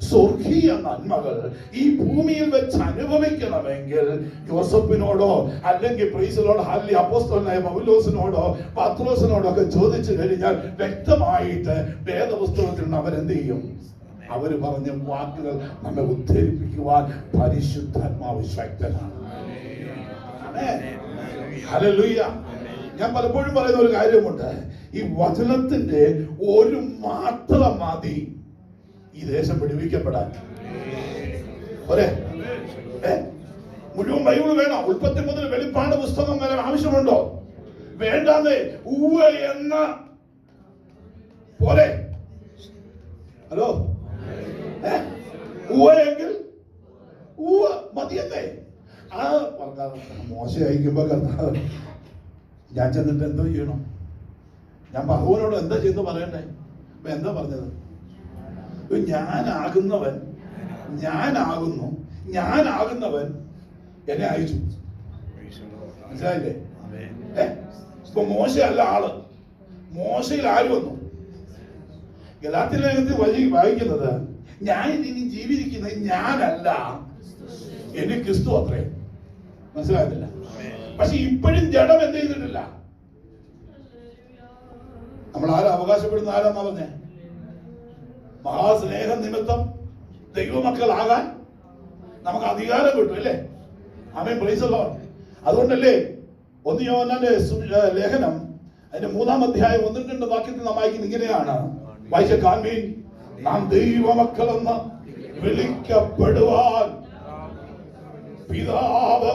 Speaker 1: സ്വർഗീയ നന്മകൾ ഈ ഭൂമിയിൽ വെച്ച് അനുഭവിക്കണമെങ്കിൽ യോസഫിനോടോ അല്ലെങ്കിൽ പ്രൈസ് ദി ലോർഡ് ഹല്ലേലൂയ അപ്പോസ്തലനായ പൗലോസിനോടോ പത്രോസിനോടോ ഒക്കെ ചോദിച്ചു കഴിഞ്ഞാൽ വ്യക്തമായിട്ട് വേദപുസ്തകത്തിൽ നിന്ന് അവരെന്ത് ചെയ്യും? അവര് പറഞ്ഞ വാക്കുകൾ നമ്മെ ഉദ്ധരിപ്പിക്കുവാൻ പരിശുദ്ധാത്മാവ് ശക്തനാണ്. ഹല്ലേലൂയ. ഞാൻ പലപ്പോഴും പറയുന്ന ഒരു കാര്യമുണ്ട്, ഈ വചനത്തിന്റെ ഒരു മാത്രം മതി ഈ ദേശം വിടുവിക്കപ്പെടാൻ. ഒരേ മുഴുവൻ ബൈബിൾ വേണോ? ഉൽപ്പത്തി മുതൽ വെളിപ്പാട് പുസ്തകം വരെ ആവശ്യമുണ്ടോ? വേണ്ടാന്നേ. ഊവ എന്ന പോരെ. ഹലോ, ഊവയെങ്കിൽ ഊവ മതിയല്ലേ? ആ മോശം അയക്കുമ്പോ കർത്താവ് ഞാൻ ചെന്നിട്ട് എന്തോ ചെയ്യണം? ഞാൻ ബഹുവിനോട് എന്താ ചെയ്തു പറയണ്ടേ? അപ്പൊ എന്താ പറഞ്ഞത്? ഞാനാകുന്നവൻ എന്നെ അയച്ചു. മനസ്സിലായില്ലേ? ഇപ്പൊ മോശയല്ല ആള്. മോശയിൽ ആര് വന്നു? ഗലാത്യ ലേഖനത്തിൽ വായിക്കുന്നത്, ഞാൻ ഇനി ജീവിച്ചിരിക്കുന്നത് ഞാനല്ല, എനിക്ക് ക്രിസ്തു അത്രേ. മനസ്സിലാകുന്നില്ല? പക്ഷെ ഇപ്പോഴും ജഡം എന്ത് ചെയ്തിട്ടില്ല. നമ്മൾ ആരാ അവകാശപ്പെടുന്ന? ആരാന്നാ പറഞ്ഞേ? മഹാസ്നേഹ നിമിത്തം ദൈവമക്കളാകാൻ നമുക്ക് അധികാരം കിട്ടും അല്ലേ? ആമേൻ, പ്രൈസ് ദി ലോർഡ്. അതുകൊണ്ടല്ലേ 1 യോഹന്നാന്റെ ലേഖനം അതിന്റെ 3-ാം അധ്യായം 1-2 വാക്യത്തിൽ നാം വായിക്കുന്നത് ഇങ്ങനെയാണ്, വായിച്ച കാൺമീൻ, നാം ദൈവമക്കളെന്ന് വിളിക്കപ്പെടുവാൻ പിതാവ്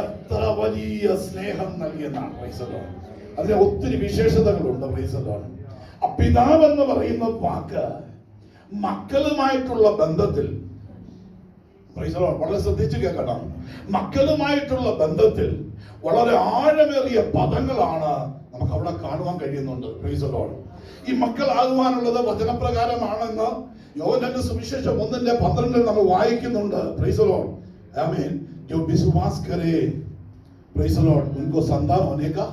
Speaker 1: എത്ര വലിയ സ്നേഹം നൽകിയെന്നാണ്. Price the Lord. അതിന് ഒത്തിരി വിശേഷതകളുണ്ട്. Price the Lord. പിതാവ് എന്ന് പറയുന്ന വാക്ക് മക്കളുമായിട്ടുള്ള ബന്ധത്തിൽ, പ്രൈസ് ദി ലോർഡ്, വളരെ ശ്രദ്ധിച്ചു കേൾക്കണം, മക്കളുമായിട്ടുള്ള ബന്ധത്തിൽ വളരെ ആഴമേറിയ പദങ്ങളാണ് നമുക്ക് അവിടെ കാണുവാൻ കഴിയുന്നുണ്ട്. Praise the lord. ഈ മക്കളാകുവാനുള്ളത് വചനപ്രകാരമാണെന്ന് യോഹന്നാന്റെ സുവിശേഷം 1:12 നമ്മൾ വായിക്കുന്നുണ്ട്. Praise the lord. ആമേൻ. जो विश्वास करे, प्रेज़ द लॉर्ड, उनको संतान होने का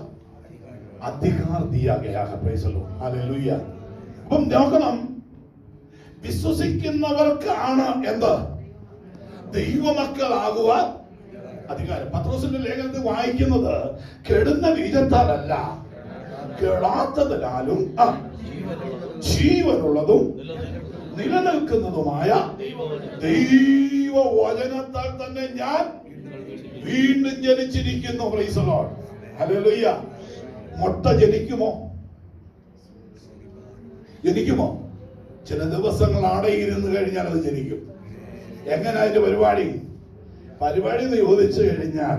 Speaker 1: अधिकार दिया गया है. Praise the lord. हालेलुया. അപ്പം നോക്കണം, വിശ്വസിക്കുന്നവർക്കാണ് എന്ത്? ദൈവമക്കളാകുവാൻ അധികാരം. പത്രോസിന്റെ ലേഖനത്തിൽ വായിക്കുന്നത്, കെടുന്ന ബീജത്താലല്ല, കേളാത്തതിനാലും ജീവനുള്ളതും നിലനിൽക്കുന്നതുമായ ദൈവവചനത്താൽ തന്നെ ഞാൻ വീണ്ടും ജനിച്ചിരിക്കുന്നു. Praise the lord. ഹല്ലേലൂയ. മുട്ട ജനിക്കുമോ? ചില ദിവസങ്ങൾ അടയിരുന്ന് കഴിഞ്ഞാൽ അത് ജനിക്കും. എങ്ങനെ അതിന്റെ പരിപാടി എന്ന് ചോദിച്ചു കഴിഞ്ഞാൽ,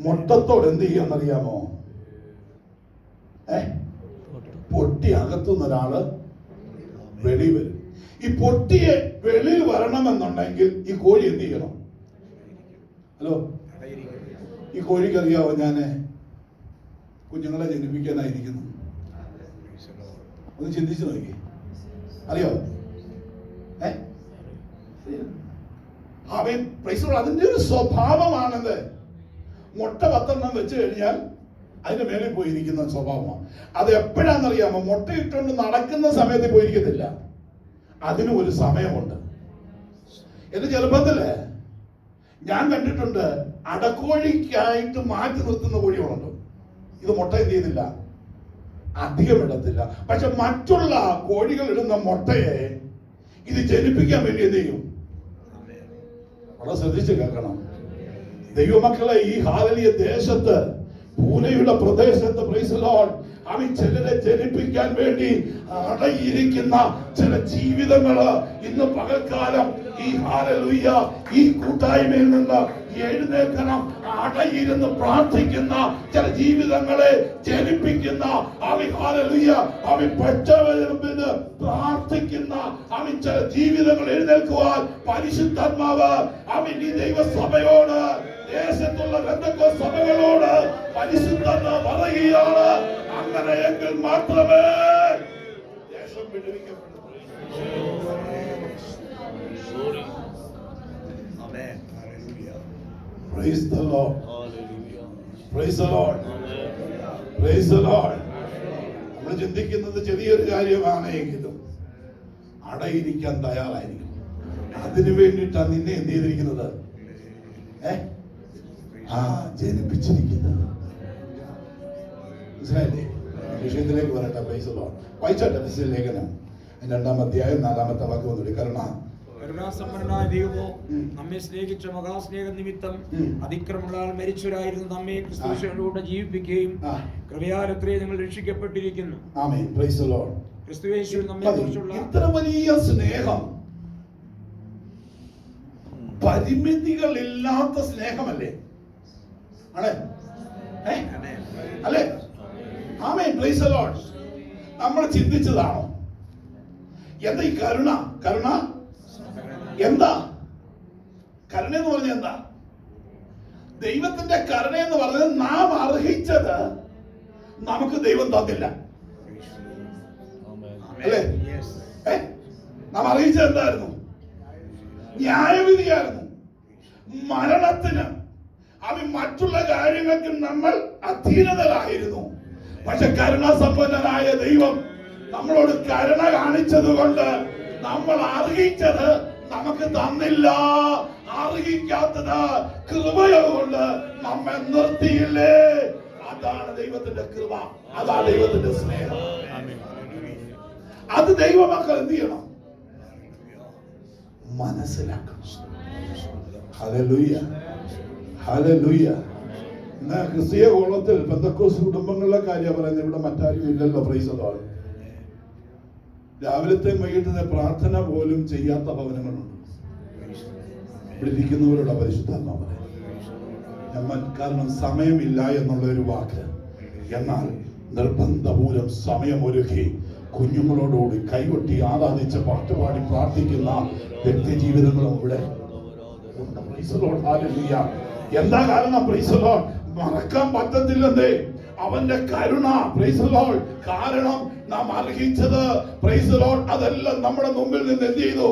Speaker 1: മുട്ടത്തോട് എന്ത് ചെയ്യാന്നറിയാമോ? പൊട്ടി അകത്തുനിന്ന് ഒരാള് വെളി വരും. ഈ പൊട്ടിയെ വെളിയിൽ വരണമെന്നുണ്ടെങ്കിൽ ഈ കോഴി എന്ത് ചെയ്യണം? ഹലോ, ഈ കോഴിക്ക് അറിയാവോ, ഞാന് കുഞ്ഞുങ്ങളെ ജനിപ്പിക്കാനായിരിക്കുന്നു. ഒന്ന് ചിന്തിച്ചു നോക്കി, അറിയോ? അവൻ അതിന്റെ ഒരു സ്വഭാവമാണെന്ന്. മുട്ട 10 വെച്ച് കഴിഞ്ഞാൽ അതിന്റെ മേലെ പോയിരിക്കുന്ന സ്വഭാവമാണ്. അത് എപ്പോഴാണെന്നറിയാമോ? മുട്ടയിട്ടുകൊണ്ട് നടക്കുന്ന സമയത്ത് പോയിരിക്കത്തില്ല. അതിന് ഒരു സമയമുണ്ട്. എന്റെ ചെറുപ്പത്തില് ഞാൻ കണ്ടിട്ടുണ്ട്, അടക്കോഴിക്കായിട്ട് മാറ്റി നിർത്തുന്ന കോഴികളുണ്ട്. ഇത് മുട്ട എന്ത് ചെയ്തില്ല, അധികം ഇടത്തില്ല. പക്ഷെ മറ്റുള്ള കോഴികൾ ഇടുന്ന മുട്ടയെ ഇത് ജനിപ്പിക്കാൻ വേണ്ടി എന്ത് ചെയ്യും? വളരെ ശ്രദ്ധിച്ച് കേൾക്കണം ദൈവമക്കളെ. ഈ ഹാലലിയ ദേശത്ത്, പൂനെയുടെ പ്രദേശത്ത്, പ്രൈസ് ദി ലോർഡ്, അവൻ ചിലരെ ജനിപ്പിക്കാൻ വേണ്ടി അടയിരിക്കുന്ന ചില ജീവിതങ്ങള് ഇന്ന് പകൽക്കാലം ഈ ഹല്ലേലൂയ ഈ കൂട്ടായ്മയിൽ നിന്ന് എഴുന്നേൽക്കണം. അടയിരുന്ന് പ്രാർത്ഥിക്കുന്ന ചില ജീവിതങ്ങളെ ജനിപ്പിക്കുന്ന അവൻ പച്ചവെന്ന് പ്രാർത്ഥിക്കുന്ന ചില ജീവിതങ്ങൾ എഴുന്നേൽക്കുവാൻ പരിശുദ്ധാത്മാവ് ഈ ദൈവസഭയോട്, ദേശത്തുള്ള ബന്ധക്കോ സഭകളോട് പരിശുദ്ധാത്മാവ് പറയുകയാണ്. അങ്ങനെയെങ്കിൽ മാത്രമേ ദേശം വിടുവിക്കപ്പെടൂ. Praise the Lord. Praise the Lord. Praise the Lord. നമ്മൾ ചിന്തിക്കുന്നത് ചെറിയൊരു കാര്യമാണെങ്കിലും അടയിരിക്കാൻ തയ്യാറായിരിക്കും. അതിനു വേണ്ടിയിട്ടാണ് നിന്നെ എന്ത് ചെയ്തിരിക്കുന്നത്? ജനിപ്പിച്ചിരിക്കുന്നത്. മനസ്സിലായില്ലേ? വിഷയത്തിലേക്ക് വരട്ടെ. Price the Lord. വായിച്ചോട്ടെ ലേഖനം 2-ാം അധ്യായം 4-ാമത്തെ വാക്യം ഒന്നുകൂടി.
Speaker 2: കരുണാസമ്പന്നനായ ദൈവമോ നമ്മെ സ്നേഹിച്ച മഹാസ്നേഹ നിമിത്തം അതിക്രമങ്ങളാൽ മരിച്ചവരായിരുന്നു നമ്മെ ക്രിസ്തുവിലൂടെ ജീവിപ്പിക്കുകയും കൃപയാൽ എത്രയും നിങ്ങൾ രക്ഷിക്കപ്പെട്ടിരിക്കുന്നു.
Speaker 1: ആമേൻ. Praise the lord.
Speaker 2: ക്രിസ്തുയേശുവിൽ നമ്മെക്കുറിച്ചുള്ള
Speaker 1: ഇത്ര വലിയ സ്നേഹം പരിമിതികളില്ലാത്ത സ്നേഹമല്ലേ? അല്ലേ? അല്ലേ? ആമേൻ. Praise the lord. നമ്മൾ ചിന്തിച്ചതാണോ എന്താ ഈ കരുണ? കരുണ എന്താ? കരുണ എന്ന് പറഞ്ഞ എന്താ? ദൈവത്തിന്റെ കരുണ എന്ന് പറഞ്ഞത് നാം അർഹിച്ചത് നമുക്ക് ദൈവം തന്നില്ല. അല്ലേ? നാം അർഹിച്ചത് എന്തായിരുന്നു? ന്യായവിധിയായിരുന്നു, മരണത്തിന്. മറ്റുള്ള കാര്യങ്ങൾക്ക് നമ്മൾ അധീനതരായിരുന്നു. പക്ഷെ കരുണാസമ്പന്നനായ ദൈവം നമ്മളോട് കരുണ കാണിച്ചത് കൊണ്ട് നമ്മൾ അർഹിച്ചത് നമുക്ക് തന്നില്ല. അർഹിക്കാത്തത് കൃപയോട് നമ്മെ നിർത്തിയില്ലേ? അതാണ് ദൈവത്തിന്റെ കൃപ, അതാണ് ദൈവത്തിന്റെ സ്നേഹം. അത് ദൈവമക്കൾ എന്ത് ചെയ്യണം? മനസ്സിലാക്കണം. Hallelujah, hallelujah. ക്രിസ്തീയ കോളത്തിൽ പെന്തക്കോസ്ത് കുടുംബങ്ങളിലെ കാര്യം പറയുന്നത്. ഇവിടെ മറ്റാരും ഇല്ലല്ലോ. Price the Lord. രാവിലത്തെ വൈകിട്ടത്തെ പ്രാർത്ഥന പോലും ചെയ്യാത്ത ഭവനങ്ങളുണ്ട്. ഇവിടെ ഇരിക്കുന്നവരോട് പരിശുദ്ധാത്മാവ് പറയും. കാരണം സമയമില്ല എന്നുള്ള ഒരു വാക്ക്. എന്നാൽ നിർബന്ധപൂർവം സമയമൊരുക്കി കുഞ്ഞുങ്ങളോടുകൂടി കൈകൊട്ടി ആരാധിച്ച് പാട്ടുപാടി പ്രാർത്ഥിക്കുന്ന വ്യക്തി ജീവിതങ്ങളും ഇവിടെ. എന്താ കാരണം? Price the Lord. മറക്കാൻ പറ്റത്തില്ലെന്നേ അവന്റെ കരുണ. Price the lord. കാരണം നാം അർഹിച്ചത്, പ്രൈസ് ദി ലോർഡ്, അതെല്ലാം നമ്മുടെ മുമ്പിൽ നിന്ന് എന്ത് ചെയ്തു?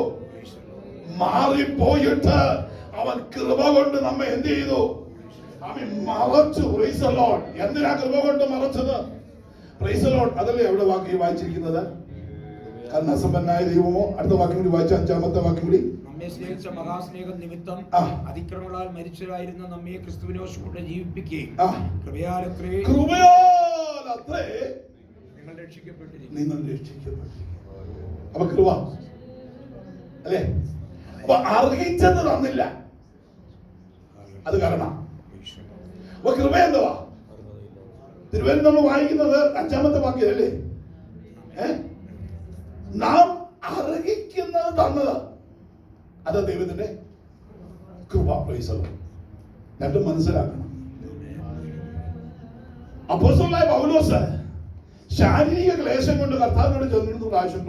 Speaker 1: മാറിപ്പോയിട്ട് അവൻ കൃപ കൊണ്ട് നമ്മെ എന്ത് ചെയ്തു? അവൻ മറച്ചു. Price the Lord. എന്തിനാ കൃപ കൊണ്ട് മറച്ചത്? Price the Lord. അതല്ലേ അവിടെ വാക്യം വായിച്ചിരിക്കുന്നത്? കരുണാസമ്പന്നനായ ദൈവമോ. അടുത്ത വാക്യം കൂടി വായിച്ച 5-ാമത്തെ വാക്യം കൂടി.
Speaker 2: നമ്മെ സ്നേഹിച്ച മഹാസ്നേഹം നിമിത്തം അതിക്രമങ്ങളാൽ മരിച്ചവരായിരുന്ന നമ്മെ ക്രിസ്തുവിനോട് ജീവിപ്പിക്കുകയും കൃപയാൽ നിങ്ങൾ രക്ഷിക്കപ്പെട്ടിരിക്കുന്നു.
Speaker 1: അപ്പൊ കൃപ അല്ലേ? അപ്പൊ അർഹിച്ചത് തന്നില്ല, അത് കാരണം. അപ്പൊ കൃപ എന്തുവാ? തിരുവനന്തപുരം നമ്മൾ വായിക്കുന്നത് 5-ാമത്തെ വാക്യം അല്ലേ? നാം അർഹിക്കുന്നത് തന്നത്, അത് ദൈവത്തിന്റെ കൃപ. Price the Lord. രണ്ടും മനസ്സിലാക്കണം. അപ്പോസ്തലനായ പൗലോസ് ശാരീരിക ക്ലേശം കൊണ്ട് കർത്താവിനോട് ചെന്നിരുന്നു പ്രാവശ്യം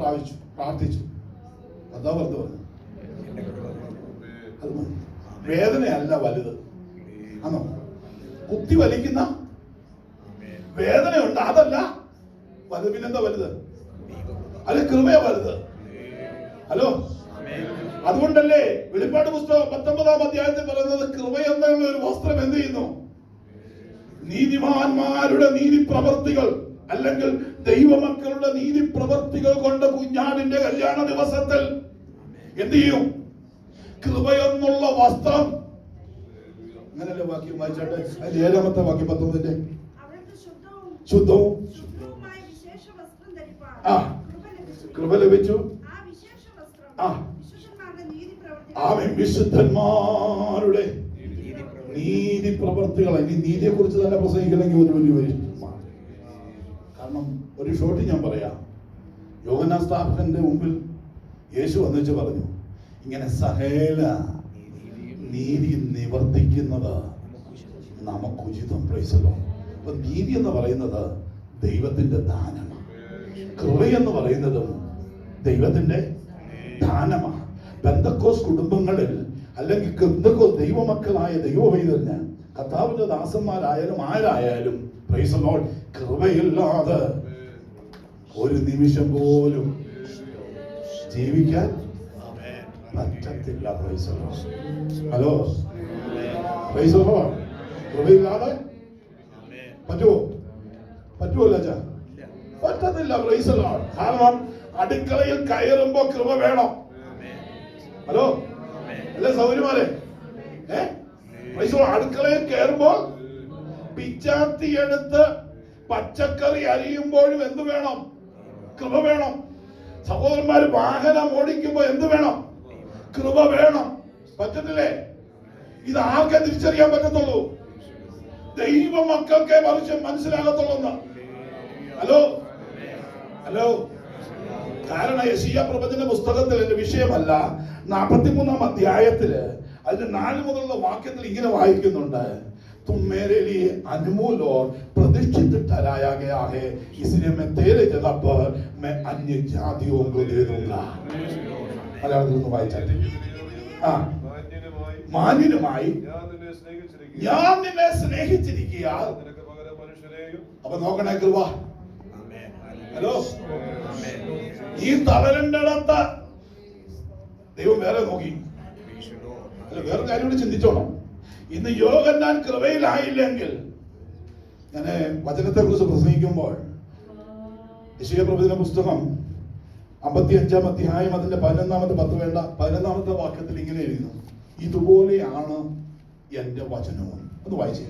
Speaker 1: പ്രാർത്ഥിച്ചു. കർത്താവ് പറഞ്ഞു, അത് വേദനയല്ല വലുത്. ആണോ? കുത്തി വലിക്കുന്ന വേദനയുണ്ട്, അതല്ല വലുത്. പിന്നെന്താ വലുത്? അത് കൃപയാ വലുത്. ഹലോ, അതുകൊണ്ടല്ലേ വെളിപ്പാട് പുസ്തകം 19-ാം അധ്യായത്തിൽ പറയുന്നത് കൃപ എന്നുള്ള ഒരു വസ്ത്രം എന്ത് ചെയ്യുന്നു? നീതിമാന്മാരുടെ നീതി പ്രവർത്തികൾ, അല്ലെങ്കിൽ ദൈവമക്കളുടെ നീതി പ്രവർത്തികൾ കൊണ്ട് കുഞ്ഞാടിന്റെ കല്യാണ ദിവസത്തിൽ എന്ത് ചെയ്യും? കൃപയെന്നുള്ള വസ്ത്രം. അങ്ങനല്ലേ വാക്യം വായിച്ചാട്ടെ. അതിന്റെ 7-ാമത്തെ വാക്യം 19-ന്റെ. ശുദ്ധവും കൃപ ലഭിച്ചു. വിശുദ്ധന്മാരുടെ നീതി പ്രവർത്തികളെ. ഇനി നീതിയെ കുറിച്ച് തന്നെ പ്രസംഗിക്കണമെങ്കിൽ ഒരു വലിയ കാരണം ഒരു ഷോട്ട് ഞാൻ പറയാം. യോഹന്നാൻ സ്നാപകന്റെ മുമ്പിൽ യേശു വന്നിച്ച് പറഞ്ഞു, ഇങ്ങനെ സകല നീതി നിവർത്തിക്കുന്നത് നമുക്കുചിതം. Praise the lord. അപ്പൊ നീതി എന്ന് പറയുന്നത് ദൈവത്തിന്റെ ദാനമാണ്. കൃപയെന്ന് പറയുന്നതും ദൈവത്തിന്റെ ദാനമാണ്. പെന്തക്കോസ് കുടുംബങ്ങളിൽ അല്ലെങ്കിൽ പെന്തക്കോസ് ദൈവമക്കളായ ദൈവവൈതലിന് കർത്താവിന്റെ ദാസന്മാരായാലും ആരായാലും പ്രൈസ് ദി ലോർഡ് കൃപയില്ലാതെ ഒരു നിമിഷം പോലും ജീവിക്കാൻ പറ്റത്തില്ല. Praise the lord. Hello, praise the lord. കൃപയില്ലാതെ പറ്റുമല്ലോ അച്ഛാ? പറ്റത്തില്ല. Praise the lord. കാരണം അടുക്കളയിൽ കയറുമ്പോ കൃപ വേണം. ഹലോ, അല്ലേ സൗകര്യമാരെ? അടുക്കളയിൽ കയറുമ്പോൾ പിച്ചാത്തി എടുത്ത് പച്ചക്കറി അരിയുമ്പോഴും എന്ത് വേണം? കൃപ വേണം. സഹോദരന്മാര് വാഹനം ഓടിക്കുമ്പോ എന്ത് വേണം? കൃപ വേണം. പറ്റത്തില്ലേ? ഇത് ആർക്കെ തിരിച്ചറിയാൻ പറ്റത്തുള്ളൂ? ദൈവ മക്കൾക്കേ മറിച്ച് മനസ്സിലാകത്തുള്ളൂ. Hello, hello. കാരണം യെശയ്യാ പ്രവചന പുസ്തകത്തിൽ എന്റെ വിഷയമല്ല, 43-ാം അധ്യായത്തില് അതിന്റെ 4 മുതലുള്ള വാക്യത്തിൽ ഇങ്ങനെ വായിക്കുന്നുണ്ട്, तुम मेरे लिए अनमोल और प्रतिष्ठित ठहराया गया है, इसलिए मैं तेरे जगह पर मैं अन्य जातियों को दे दूंगा. മലയാളത്തിൽ ഒന്ന് വായിച്ചാട്ടെ. മാന്യനുമായി ഞാൻ നിന്നെ സ്നേഹിച്ചിരിക്കുകയാൽ. അപ്പൊ നോക്കണേ കൃപ. ഹലോ, ഈ തളരണ്ടടത്ത് ദൈവം വേറെ നോക്കി. അല്ല, വേറെ കാര്യം കൂടി ചിന്തിച്ചോണം. ഇന്ന് യോഹന്നാൻ കൃപയിലായില്ലെങ്കിൽ, ഞാൻ വചനത്തെ കുറിച്ച് പ്രസംഗിക്കുമ്പോൾ യെശയ്യാ പ്രവചന പുസ്തകം 55-ാം അധ്യായം അതിന്റെ 11-ാമത്തെ 11-ാമത്തെ വാക്യത്തിൽ ഇങ്ങനെ എഴുതുന്നു, ഇതുപോലെയാണ് എന്റെ വചനവും. ഒന്ന് വായിച്ചേ.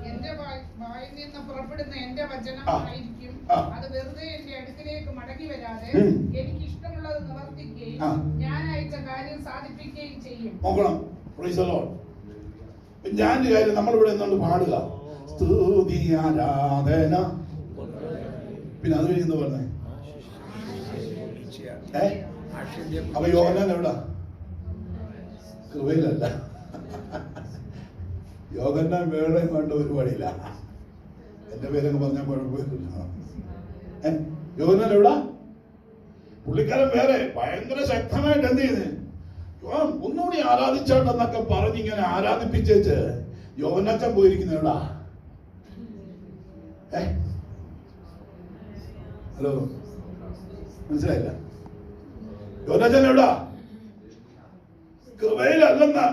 Speaker 3: എന്റെ വായിൽ നിന്ന് പുറപ്പെടുന്ന എന്റെ വചനം ആയിരിക്കും, അത് വെറുതെ എന്റെ അടുക്കലേക്ക് മടങ്ങി വരാതെ എനിക്ക് ഇഷ്ടമുള്ളത് നിവർത്തിക്കുകയും ഞാൻ അയച്ച കാര്യം സാധിപ്പിക്കുകയും ചെയ്യും.
Speaker 1: നോക്കണം. Price the lord. ഞാൻ കാര്യം നമ്മളിവിടെ എന്തുകൊണ്ട് പാടുക, സ്തുതി ആരാധന, പിന്നെ അത് കഴിഞ്ഞ് പറഞ്ഞേ. അപ്പൊ യോഹന്നാൻ എവിടാ? കൃപയിലല്ല. യോഹന്നാൻ വേറെ വേണ്ട പരിപാടിയില്ല. എന്റെ പേരങ്ങ് പറഞ്ഞാൽ കുഴപ്പമില്ല. യോഹന്നാൻ എവിടാ? പുള്ളിക്കാരൻ വേറെ ഭയങ്കര ശക്തമായിട്ട് എന്ത് ചെയ്യുന്നത്, ഒന്നുകൂടി ആരാധിച്ചോട്ടെന്നൊക്കെ പറഞ്ഞിങ്ങനെ ആരാധിപ്പിച്ചേച്ച് യോഹന്നാൻ പോയിരിക്കുന്ന എവിടാ? ഹലോ, മനസ്സിലായില്ല? യോഹന്നാൻ എവിടാ? കൃപയിലല്ലെന്ന്,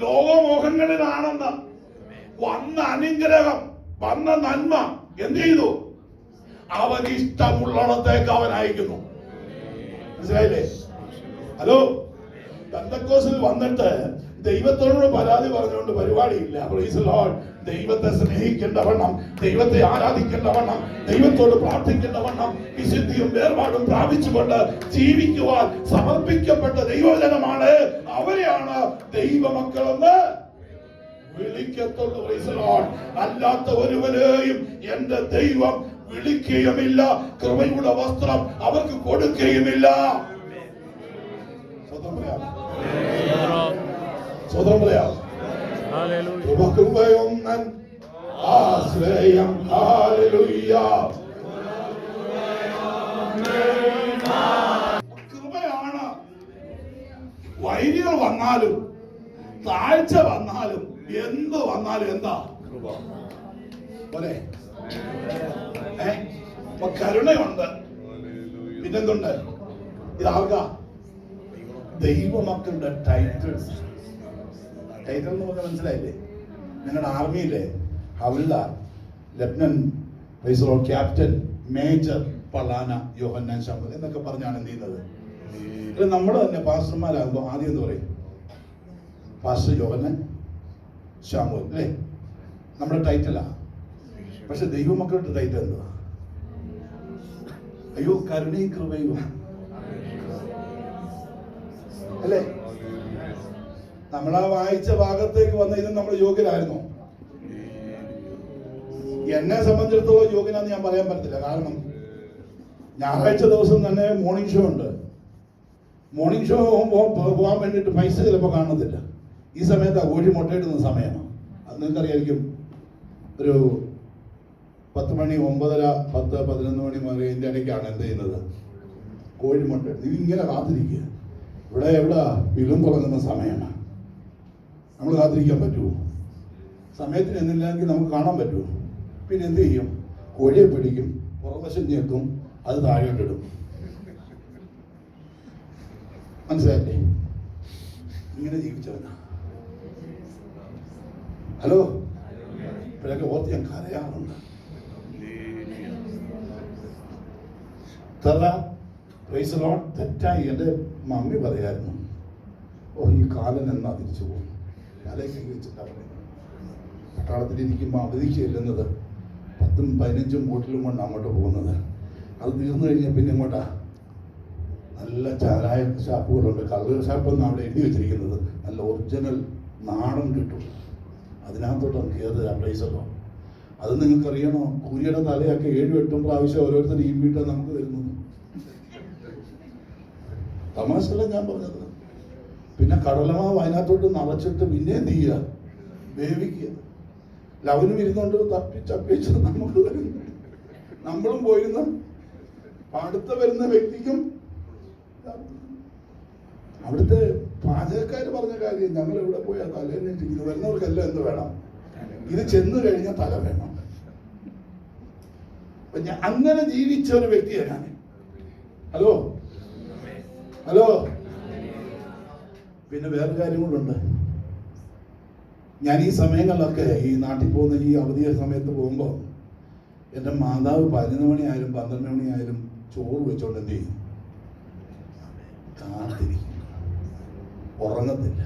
Speaker 1: ലോകമോഹങ്ങളിലാണെന്ന്. വന്ന അനുഗ്രഹം, വന്ന നന്മ എന്ത് ചെയ്തു? അവൻ ഇഷ്ടമുള്ളിടത്തേക്ക് അവൻ അയക്കുന്നു. മനസ്സിലായില്ലേ? ഹലോ, പെന്തക്കോസിൽ വന്നിട്ട് ദൈവത്തോട് പരാതി പറഞ്ഞുകൊണ്ട് പരിപാടിയില്ല. Praise the lord. ദൈവത്തെ സ്നേഹിക്കേണ്ടവണ്ണം, ദൈവത്തെ ആരാധിക്കേണ്ടവണ്ണം, ദൈവത്തോട് പ്രാർത്ഥിക്കേണ്ടവണ്ണം വിശുദ്ധിയും വേർപാടും പ്രാപിച്ചുകൊണ്ട് ജീവിക്കുവാൻ സമർപ്പിക്കപ്പെട്ട ദൈവജനമാണ്. അവരെയാണ് ദൈവമക്കളെന്ന് വിളിക്കത്തുള്ളൂ. Praise the lord. അല്ലാത്ത ഒരുവരെയും എന്റെ ദൈവം വിളിക്കുകയുമില്ല, കൃപയുടെ വസ്ത്രം അവർക്ക് കൊടുക്കുകയുമില്ല. സ്വതന്ത്രം പറയാം. കൃപയൊന്നൻ ആശ്രയം. ഹല്ലേലൂയ. കൃപയാണ്. വൈരികൾ വന്നാലും താഴ്ച വന്നാലും എന്ത് വന്നാലും എന്താ? കൃപ. പോലെ കരുണയുണ്ട്. പിന്നെന്തുണ്ട്? ഇതാർക്കാ? ദൈവമക്കളുടെ ടൈറ്റിൽസ്. ടൈറ്റിൽ എന്ന് പറഞ്ഞാൽ മനസ്സിലായില്ലേ? നിങ്ങളുടെ ആർമിയിലെ ഹവിൽദാർ, ലഫ്റ്റനന്റ്, ക്യാപ്റ്റൻ, മേജർ പളാന യോഹന്നാൻ ശാമുവേൽ എന്നൊക്കെ പറഞ്ഞാണ് എന്ത് ചെയ്യുന്നത്. നമ്മൾ തന്നെ പാസ്റ്റർമാരാകുമ്പോൾ ആദ്യം എന്ന് പറയും പാസ്റ്റർ യോഹന്നാൻ ശാമുവേൽ, അല്ലേ? നമ്മുടെ ടൈറ്റിലാ. പക്ഷെ ദൈവമക്കളുടെ ടൈറ്റിൽ എന്തുവാ? അയ്യോ, കരുണയും കൃപയും, അല്ലേ? നമ്മളാ വായിച്ച ഭാഗത്തേക്ക് വന്ന ഇത് നമ്മൾ യോഗ്യരായിരുന്നോ? എന്നെ സംബന്ധിച്ചിടത്തോളം യോഗ്യനാന്ന് ഞാൻ പറയാൻ പറ്റത്തില്ല. കാരണം ഞായറാഴ്ച ദിവസം തന്നെ മോർണിംഗ് ഷോ ഉണ്ട്. മോർണിംഗ് ഷോ പോകാൻ വേണ്ടിയിട്ട് പൈസ ചിലപ്പോൾ കാണത്തില്ല. ഈ സമയത്ത് കോഴി മുട്ടയിടുന്ന സമയമാണ്. അത് നിങ്ങൾക്കറിയായിരിക്കും. ഒരു 10 മണി, 9:30, 10, 11 മണി മുതൽ ഇതിൻ്റെ ഇടയ്ക്കാണ് എന്ത് ചെയ്യുന്നത്, കോഴി മുട്ട. നീ ഇങ്ങനെ കാത്തിരിക്കുക. എവിടെ വിലും തുടങ്ങുന്ന സമയമാണ്. നമ്മൾ കാത്തിരിക്കാൻ പറ്റുമോ? സമയത്തിന് എന്നില്ലെങ്കിൽ നമുക്ക് കാണാൻ പറ്റുമോ? പിന്നെ എന്ത് ചെയ്യും? കോഴിയെ പിടിക്കും, പുറവശം ഞെക്കും, അത് താഴോട്ടിടും. മനസ്സിലായില്ലേ? ഇങ്ങനെ ജീവിച്ചവനാ. ഹലോ, ഇപ്പോഴൊക്കെ ഓർത്ത് ഞാൻ കരയാറുണ്ട്. തെറ്റായി എൻ്റെ മമ്മി പറയായിരുന്നു, ഓ ഈ കാലൻ എന്നാ തിരിച്ചു പോകും. തലയൊക്കെ വെച്ചിട്ടാണ് പട്ടാളത്തിലിരിക്കുമ്പോൾ അവധിക്ക് ചെല്ലുന്നത് 10ഉം 15ഉം ബോട്ടിലും കൊണ്ട് അങ്ങോട്ട് പോകുന്നത്. അത് തീർന്നു കഴിഞ്ഞാൽ പിന്നെ ഇങ്ങോട്ടാ നല്ല ചാരായ ഷാപ്പുകളുണ്ട്. കള്ള് ഷാപ്പെന്ന് അവിടെ എഴുതി വെച്ചിരിക്കുന്നത് നല്ല ഒറിജിനൽ നാടൻ കിട്ടും. അതിനകത്തോട്ട് കയറുക പ്ലേസല്ലോ. അത് നിങ്ങൾക്കറിയണോ? കൂലിയുടെ തലയൊക്കെ 7-8 പ്രാവശ്യം ഓരോരുത്തർ ഈ വീട്ടിൽ നമുക്ക് തരുന്നത്. തമാശല്ല ഞാൻ പറഞ്ഞത്. പിന്നെ കടലമാവ് അതിനകത്തോട്ട് നിറച്ചിട്ട് പിന്നെ എന്ത് ചെയ്യുക? വേവിക്കുക. ലവനും ഇരുന്നുകൊണ്ട് തപ്പിച്ചപ്പിച്ച് നമുക്ക് വരുന്നു. നമ്മളും പോയിരുന്ന അടുത്ത വരുന്ന വ്യക്തിക്കും. അവിടുത്തെ പാചകക്കാർ പറഞ്ഞ കാര്യം, ഞങ്ങൾ എവിടെ പോയാൽ തലേന്നിരിക്കുന്നു. വരുന്നവർക്കെല്ലാം എന്ത് വേണം? ഇത് ചെന്ന് കഴിഞ്ഞാൽ തല വേണം. അപ്പൊ ഞാൻ അങ്ങനെ ജീവിച്ച ഒരു വ്യക്തിയാണ് ഞാൻ. Hello hello. പിന്നെ വേറെ കാര്യങ്ങളുണ്ട്. ഞാൻ ഈ സമയങ്ങളിലൊക്കെ ഈ നാട്ടിൽ പോകുന്ന ഈ അവധി സമയത്ത് പോകുമ്പോൾ എൻ്റെ മാതാവ് 11 മണിയായാലും 12 മണിയായാലും ചോറ് വെച്ചോണ്ട് എന്ത് ചെയ്യും? കാത്തിരിക്കും, ഉറങ്ങത്തില്ല.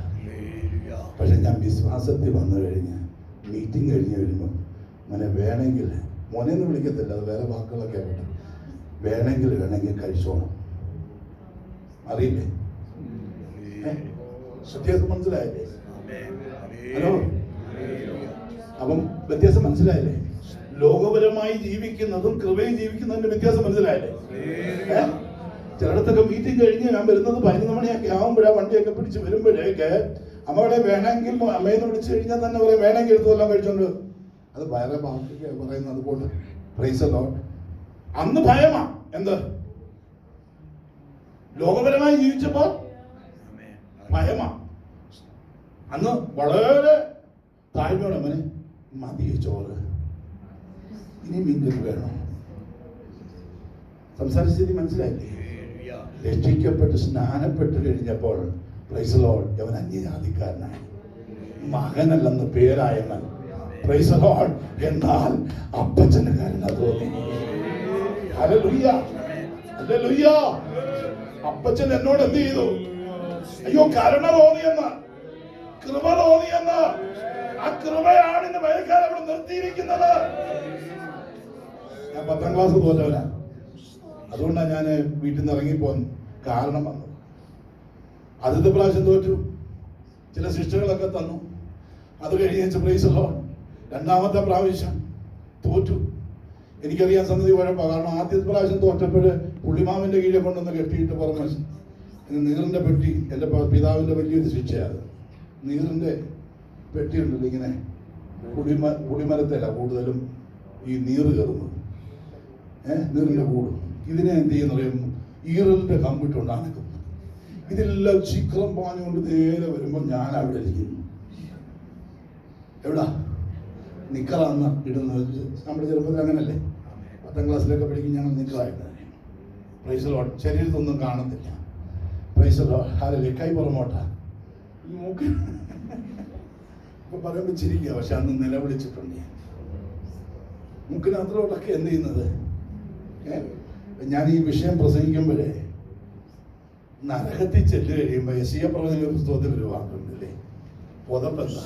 Speaker 1: പക്ഷെ ഞാൻ വിശ്വാസത്തിൽ വന്നു കഴിഞ്ഞ് മീറ്റിംഗ് കഴിഞ്ഞ് വരുമ്പോൾ മോനെ വേണമെങ്കിൽ, മോനെന്ന് വിളിക്കത്തില്ല, അത് വേറെ വാക്കുകളൊക്കെ ആവട്ടെ, വേണമെങ്കിൽ കഴിച്ചോണം. അറിയില്ലേ? വ്യത്യാസം മനസ്സിലായില്ലേ? ഹലോ. അപ്പം വ്യത്യാസം മനസ്സിലായില്ലേ? ലോകപരമായി ജീവിക്കുന്നതും കൃപയിൽ ജീവിക്കുന്നതിന്റെ വ്യത്യാസം മനസ്സിലായില്ലേ? ചിലയിടത്തൊക്കെ മീറ്റിംഗ് കഴിഞ്ഞ് ഞാൻ വരുന്നത് 11 മണിയൊക്കെ ആകുമ്പോഴാണ് വണ്ടിയൊക്കെ പിടിച്ച് വരുമ്പോഴേക്ക് അമ്മയുടെ വേണമെങ്കിൽ അമ്മയെന്ന് വിളിച്ചു കഴിഞ്ഞാൽ തന്നെ പറയും വേണമെങ്കിൽ എടുത്തെല്ലാം കഴിച്ചോണ്ട്. അത് വേറെ ബാക്കി പറയുന്നത് അതുപോലെ. Price the Lord. അന്ന് ഭയമാ. എന്ത്? ലോകപരമായി ജീവിച്ചപ്പോൾ ഭയമാ. അന്ന് വളരെ താഴ്മയോടെ മോനെ മതിയെ ചോറ്, ഇനി മീൻകറി വേണം. സംസാര സ്ഥിതി മനസ്സിലായില്ലേ? രക്ഷിക്കപ്പെട്ട് സ്നാനപ്പെട്ട് കഴിഞ്ഞപ്പോൾ പ്രൈസ് ദി ലോർഡ് അവൻ അന്യജാതിക്കാരനായി, മകനല്ലെന്ന് പേരായവൻ. Praise the lord. എന്നാൽ അപ്പച്ചന് കരുണ തോന്നി. Hallelujah, hallelujah. അപ്പച്ചൻ എന്നോട് എന്ത് ചെയ്തു? അയ്യോ കരുണ തോന്നിയെന്ന്, കൃപ തോന്നിയെന്ന്. ആ കൃപയാണ് ഇന്ന് വയൽക്കാരെ ഇവിടെ നിർത്തിയിരിക്കുന്നത്. ഞാൻ 10ാം ക്ലാസ് തോറ്റവനാ. അതുകൊണ്ടാണ് ഞാൻ വീട്ടിൽ നിന്ന് ഇറങ്ങിപ്പോൻ കാരണം വന്നത്. ആദ്യത്തെ പ്രാവശ്യം തോറ്റു, ചില ശിക്ഷകളൊക്കെ തന്നു. അത് കഴിഞ്ഞ് പ്രൈസ് ദി ലോർഡ് 2ാമത്തെ പ്രാവശ്യം തോറ്റു. എനിക്കറിയാൻ സന്നദ്ധി കുഴപ്പമാണ്. കാരണം ആദ്യത്തെ പ്രാവശ്യം തോറ്റപ്പോൾ പുള്ളിമാവിന്റെ കീഴെ കൊണ്ടൊന്ന് കെട്ടിയിട്ട് പറഞ്ഞു നീറിന്റെ പെട്ടി. എൻ്റെ പിതാവിന്റെ വലിയൊരു ശിക്ഷയാണ്. നീറിന്റെ പെട്ടി ഉണ്ടല്ലോ, ഇങ്ങനെ പുളിമരത്തല്ല കൂടുതലും ഈ നീറ് കയറുന്നത്, നീറിന്റെ കൂട്. ഇതിനെ എന്ത് ചെയ്യുന്ന പറയുമ്പോൾ ഈറലിന്റെ കമ്പിട്ടുണ്ടാകും. ഇതെല്ലാം ശിഖരം പാഞ്ഞുകൊണ്ട് നേരെ വരുമ്പോൾ ഞാൻ അവിടെ ഇരിക്കുന്നു. എവിടാ നിക്കറാന്ന് ഇടുന്നത്? നമ്മുടെ ചെറുപ്പത്തിൽ അങ്ങനല്ലേ? 10ാം ക്ലാസ്സിലൊക്കെ പഠിക്കും ഞങ്ങൾ നിക്കറായിട്ട്. Praise the lord. ശരീരത്തൊന്നും കാണത്തില്ല. Praise the lord. ഹല്ലേലൂയ. കൈ പുറമോട്ടാ. ഈ മൂക്ക് ഇപ്പൊ പറയുമ്പോൾ ചിരിക്കുക, പക്ഷെ അന്ന് നിലവിളിച്ചിട്ടുണ്ട് ഞാൻ. മൂക്കിനകത്തോടൊക്കെ എന്ത് ചെയ്യുന്നത്? ഞാൻ ഈ വിഷയം പ്രസംഗിക്കുമ്പോഴേ നരകത്തിൽ ചെല്ലു കഴിയുമ്പോൾ യെശയ്യാ പ്രവചന പുസ്തകത്തിൽ ഒരു വാക്കുണ്ടല്ലേ, പുതപ്പെന്താ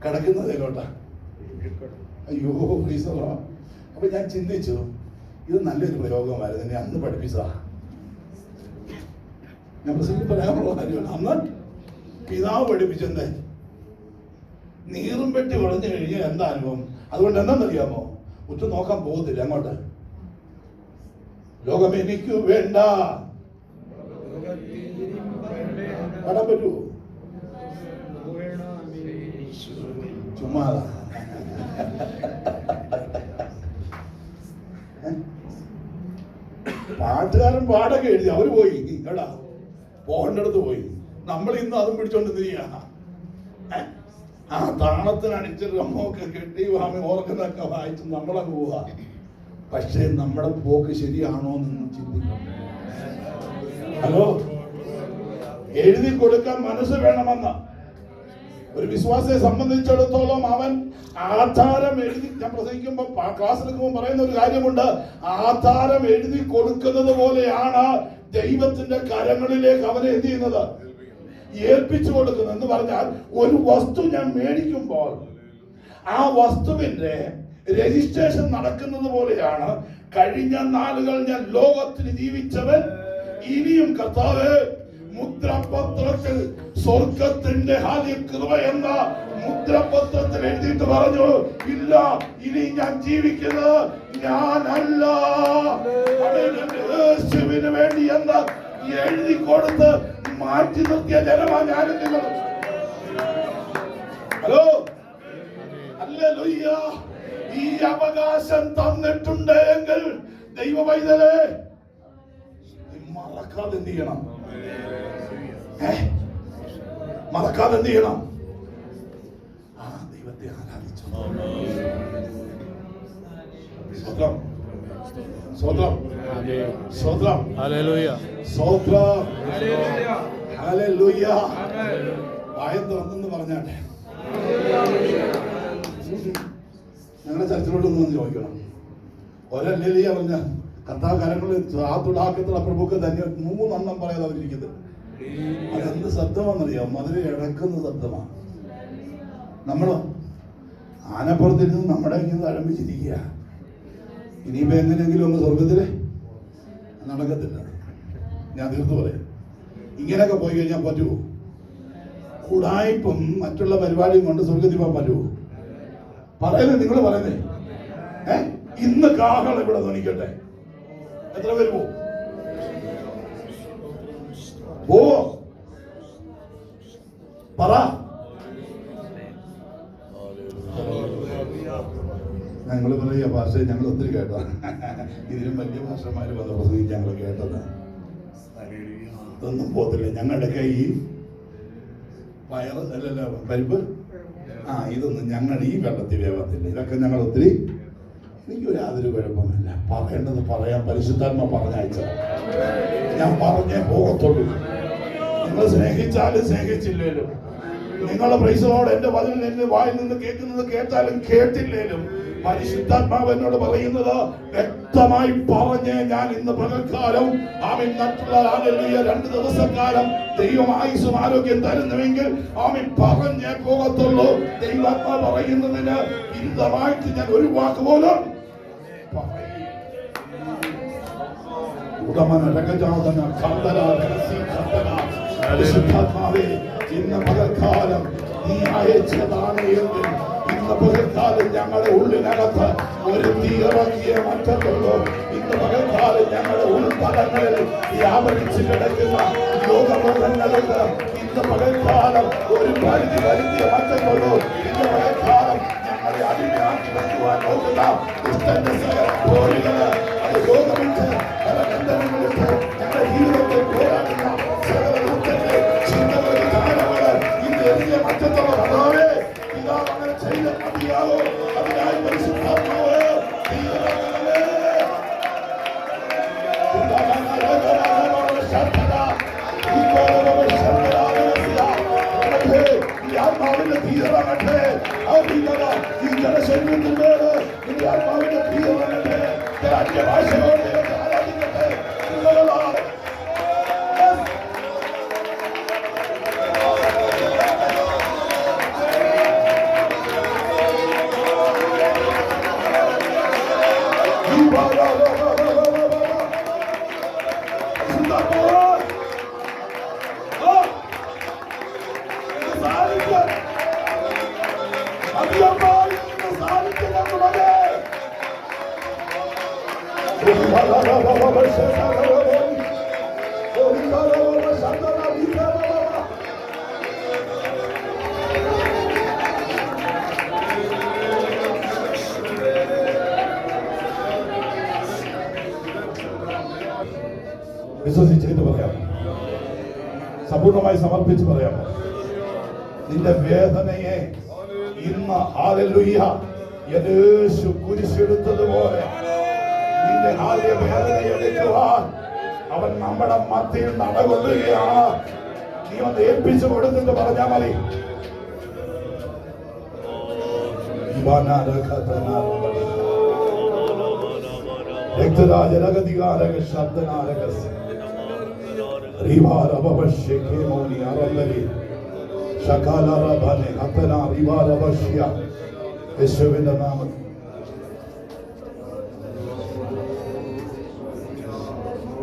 Speaker 1: കിടക്കുന്നതിലോട്ടാ. അയ്യോ പ്രൈസ് ദി ലോർഡ്. അപ്പൊ ഞാൻ ചിന്തിച്ചു, ഇത് നല്ലൊരു പ്രയോഗമായിരുന്നു. എന്നെ അന്ന് പഠിപ്പിച്ചതാ. ഞാൻ പ്രസംഗിച്ച് പറയാനുള്ള കാര്യമാണ്. അന്ന് പിതാവ് പഠിപ്പിച്ചെന്തേ നീറും പെട്ടി വളഞ്ഞു കഴിഞ്ഞാൽ എന്താ അനുഭവം? അതുകൊണ്ട് എന്താണെന്നറിയാമോ? ഉറ്റു നോക്കാൻ പോകത്തില്ല അങ്ങോട്ട്. ലോകം എനിക്ക് വേണ്ട, പാടാൻ പറ്റുമോ? ചുമ്മാ പാട്ടുകാരൻ പാടൊക്കെ എഴുതി, അവര് പോയി എടാ പോകേണ്ടടുത്ത് പോയി. നമ്മൾ ഇന്ന് അതും പിടിച്ചോണ്ട് തിരിയാ. ആ താളത്തിന് അടിച്ചൊരു അമ്മൊക്കെ കെട്ടി വാമി ഓർക്കുന്നൊക്കെ വായിച്ച് നമ്മളങ്ങ് പോവാ. പക്ഷെ നമ്മുടെ പോക്ക് ശരിയാണോ എന്ന് ചിന്തിക്കണം. ഹലോ, എഴുതി കൊടുക്കാൻ മനസ്സ് വേണമെന്ന് ഒരു വിശ്വാസിയെ സംബന്ധിച്ചിടത്തോളം അവൻ ആധാരം എഴുതി, ഞാൻ പ്രസംഗിക്കുമ്പോ ക്ലാസ്സിലെടുക്കുമ്പോൾ പറയുന്ന ഒരു കാര്യമുണ്ട്, ആധാരം എഴുതി കൊടുക്കുന്നത് പോലെയാണ് ദൈവത്തിന്റെ കരങ്ങളിലേക്ക് അവനെ എന്ത് ചെയ്യുന്നത്, ഏൽപ്പിച്ചു കൊടുക്കുന്നത്. എന്ന് പറഞ്ഞാൽ ഒരു വസ്തു ഞാൻ മേടിക്കുമ്പോൾ ആ വസ്തുവിന്റെ രജിസ്ട്രേഷൻ നടക്കുന്നത് പോലെയാണ് കഴിഞ്ഞ നാളുകൾ ഞാൻ ലോകത്തിൽ ജീവിച്ചവൻ ഇനിയും കർത്താവേ മുദ്രപത്രത്തിൽ സ്വർഗത്തിന്റെ ആദ്യ കൃപ എന്ന മുദ്രപത്രത്തിൽ എഴുതിയിട്ട് പറഞ്ഞു, ഇല്ല ഇനി ഞാൻ ജീവിക്കുന്നത് ഞാനല്ല, യേശുവിന് വേണ്ടി എന്ന് എഴുതി കൊടുത്ത് മാറ്റി നിർത്തിയ ജനമാ ഞാനും നിങ്ങളും. Hello, hallelujah. ഈ അവകാശം തന്നിട്ടുണ്ട് എങ്കിൽ ദൈവവൈതലേ മറക്കാതെ എന്ത് ചെയ്യണം? മറക്കാതെ എന്ത് ചെയ്യണം? ആ ദൈവത്തെ ആരാധിച്ചു. സ്വത്രം സ്വത്രം സ്വത്രം
Speaker 4: ഹല്ലേലൂയ
Speaker 1: സ്വത്രം ഹല്ലേലൂയ. വായന്ത് വന്നെന്ന് പറഞ്ഞാട്ടെ. ഞങ്ങളുടെ ചർച്ചിലോട്ടൊന്ന് വന്ന് ചോദിക്കണം. ഒരല്ലേലിയ പറഞ്ഞ കർത്താവ് കരങ്ങളിൽ ആത്തുടാക്കത്തുള്ള പ്രഭുക്ക് തന്നെ 3 എണ്ണം പറയാതെ അവരിയ്ക്കുന്നത്. അതെന്ത് ശബ്ദമാണെന്നറിയാം? മധുര ഇടക്കുന്ന ശബ്ദമാണ്. നമ്മളോ ആനപ്പുറത്തിരുന്ന് നമ്മുടെ ഇങ്ങനെ ആരംഭിച്ചിരിക്കുക. ഇനിയിപ്പോ എങ്ങനെയെങ്കിലും ഒന്ന് സ്വർഗത്തില് നടക്കത്തില്ല. ഞാൻ തീർത്ത് പറയാം, ഇങ്ങനെയൊക്കെ പോയി കഴിഞ്ഞാൽ പറ്റുമോ? കൂടായ്പും മറ്റുള്ള പരിപാടിയും കൊണ്ട് സ്വർഗത്തിൽ പോകാൻ പറ്റുമോ? പറയുന്നത് നിങ്ങൾ പറയുന്നേ. ഇന്ന് കാഹളം ഇവിടെ ധ്വനിക്കട്ടെ. എത്ര പേര് പോവും? പറ. ഞങ്ങൾ പറയുക ഭാഷ ഞങ്ങൾ ഒത്തിരി കേട്ടോ. ഇതിലും വലിയ ഭാഷമാര് വന്ന് പ്രസംഗിച്ച് ഞങ്ങൾ കേട്ടത്. ഇതൊന്നും പോകത്തില്ല. ഞങ്ങളുടെ കൈ വയറ് അല്ലല്ല പരിപ്പ് ഇതൊന്നും ഞങ്ങൾ ഈ വെള്ളത്തിൽ വേവത്തില്ല. ഇതൊക്കെ ഞങ്ങൾ ഒത്തിരി, എനിക്കൊരു യാതൊരു കുഴപ്പമില്ല. പറയേണ്ടത് പറയാൻ പരിശുദ്ധാത്മ പറഞ്ഞയച്ചത്. ഞാൻ പറഞ്ഞേ പോകത്തുള്ളൂ. നിങ്ങൾ സ്നേഹിച്ചാലും സ്നേഹിച്ചില്ലേലും, നിങ്ങളെ പ്രൈസോട് എന്റെ വചനം എന്റെ വായിൽ നിന്ന് കേൾക്കുന്നത് കേട്ടാലും കേട്ടില്ലേലും, പരിശുദ്ധാത്മാവ് എന്നോട് പറയുന്നത് വ്യക്തമായി പറഞ്ഞ് ഞാൻ ഇന്ന് പകൽക്കാലം ആമീൻ മറ്റുള്ള 2 ദിവസക്കാലം ദൈവം ആയുസ്സും ആരോഗ്യം തരുന്നുവെങ്കിൽ ആമീൻ പറഞ്ഞേ പോകത്തുള്ളൂ. ദൈവാത്മാവ് പറയുന്നതിന് വിരുദ്ധമായിട്ട് ഞാൻ ഒരു വാക്ക് പോലും പരിശുദ്ധാത്മാവേ ഇന്ന് പകൽക്കാലം നീ അയച്ചതാണ് എങ്കിൽ ഇന്ന് പകൽക്കാലം ഞങ്ങളുടെ ഉള്ളിനകത്ത് ഒരു തീ ഇറങ്ങിയേ മാറ്റത്തുള്ളൂ. ഇന്ന് പകൽക്കാലം ഞങ്ങളുടെ ഉൾത്തലങ്ങളിൽ വ്യാപരിച്ച് കിടക്കുന്ന യോഗബോധങ്ങൾക്ക് ഇന്ന് പകൽക്കാലം ഒരു പരിധി വരുത്തിയ മാറ്റത്തുള്ളൂ. ഇന്ന് പകൽക്കാലം ഞങ്ങളെ അടിമയാക്കി വെക്കുവാൻ നോക്കുന്ന പോരുകള് അത് യോഗമിട്ട് പല ബന്ധനങ്ങളിട്ട് ഞങ്ങളുടെ ജീവിതത്തിൽ പോരാടുന്ന ചിന്തകളുടെ ധാരകള് ഇന്ന് എറിയ മാറ്റത്തുള്ള ഭഗവാനെ പിതാവ് അങ്ങനെ ചെയ്ത മതിയാവോ? അതിനായി പരിശുദ്ധാത്മാവ് ആത്മാവിന്റെ തീരമാകട്ടെ. ഈ ജനശരീരത്തിനോട് ഈ ആത്മാവിന്റെ തീരമാകട്ടെ. അന്യഭാഷയോടെ ആരാധിക്കട്ടെ. വിശ്വസിച്ചിട്ട് പറയാം, സമ്പൂർണ്ണമായി സമർപ്പിച്ച് പറയാം. നിന്റെ വേദനയെ ഇന്ന് ഹല്ലേലൂയ യേശു കുരിശെടുത്തതുപോലെ നിന്റെ ആദ്യ വേദന എടുക്കുവാൻ അവൻ നമ്മുടെ മധ്യയിൽ നടകൊള്ളുകയാണ്. നീ ഒന്ന് ഏൽപ്പിച്ചു കൊടുത്തിട്ട് പറഞ്ഞാൽ മതി. രക്തരാജരഗതികാരക ശബ്ദനാരകസ് റിവാരവശിക്കേ മോനി അറല്ലരി ശകാലരബനെ അത്തന റിവാരവശ്യ യേശുവിന്റെ നാമത്തിൽ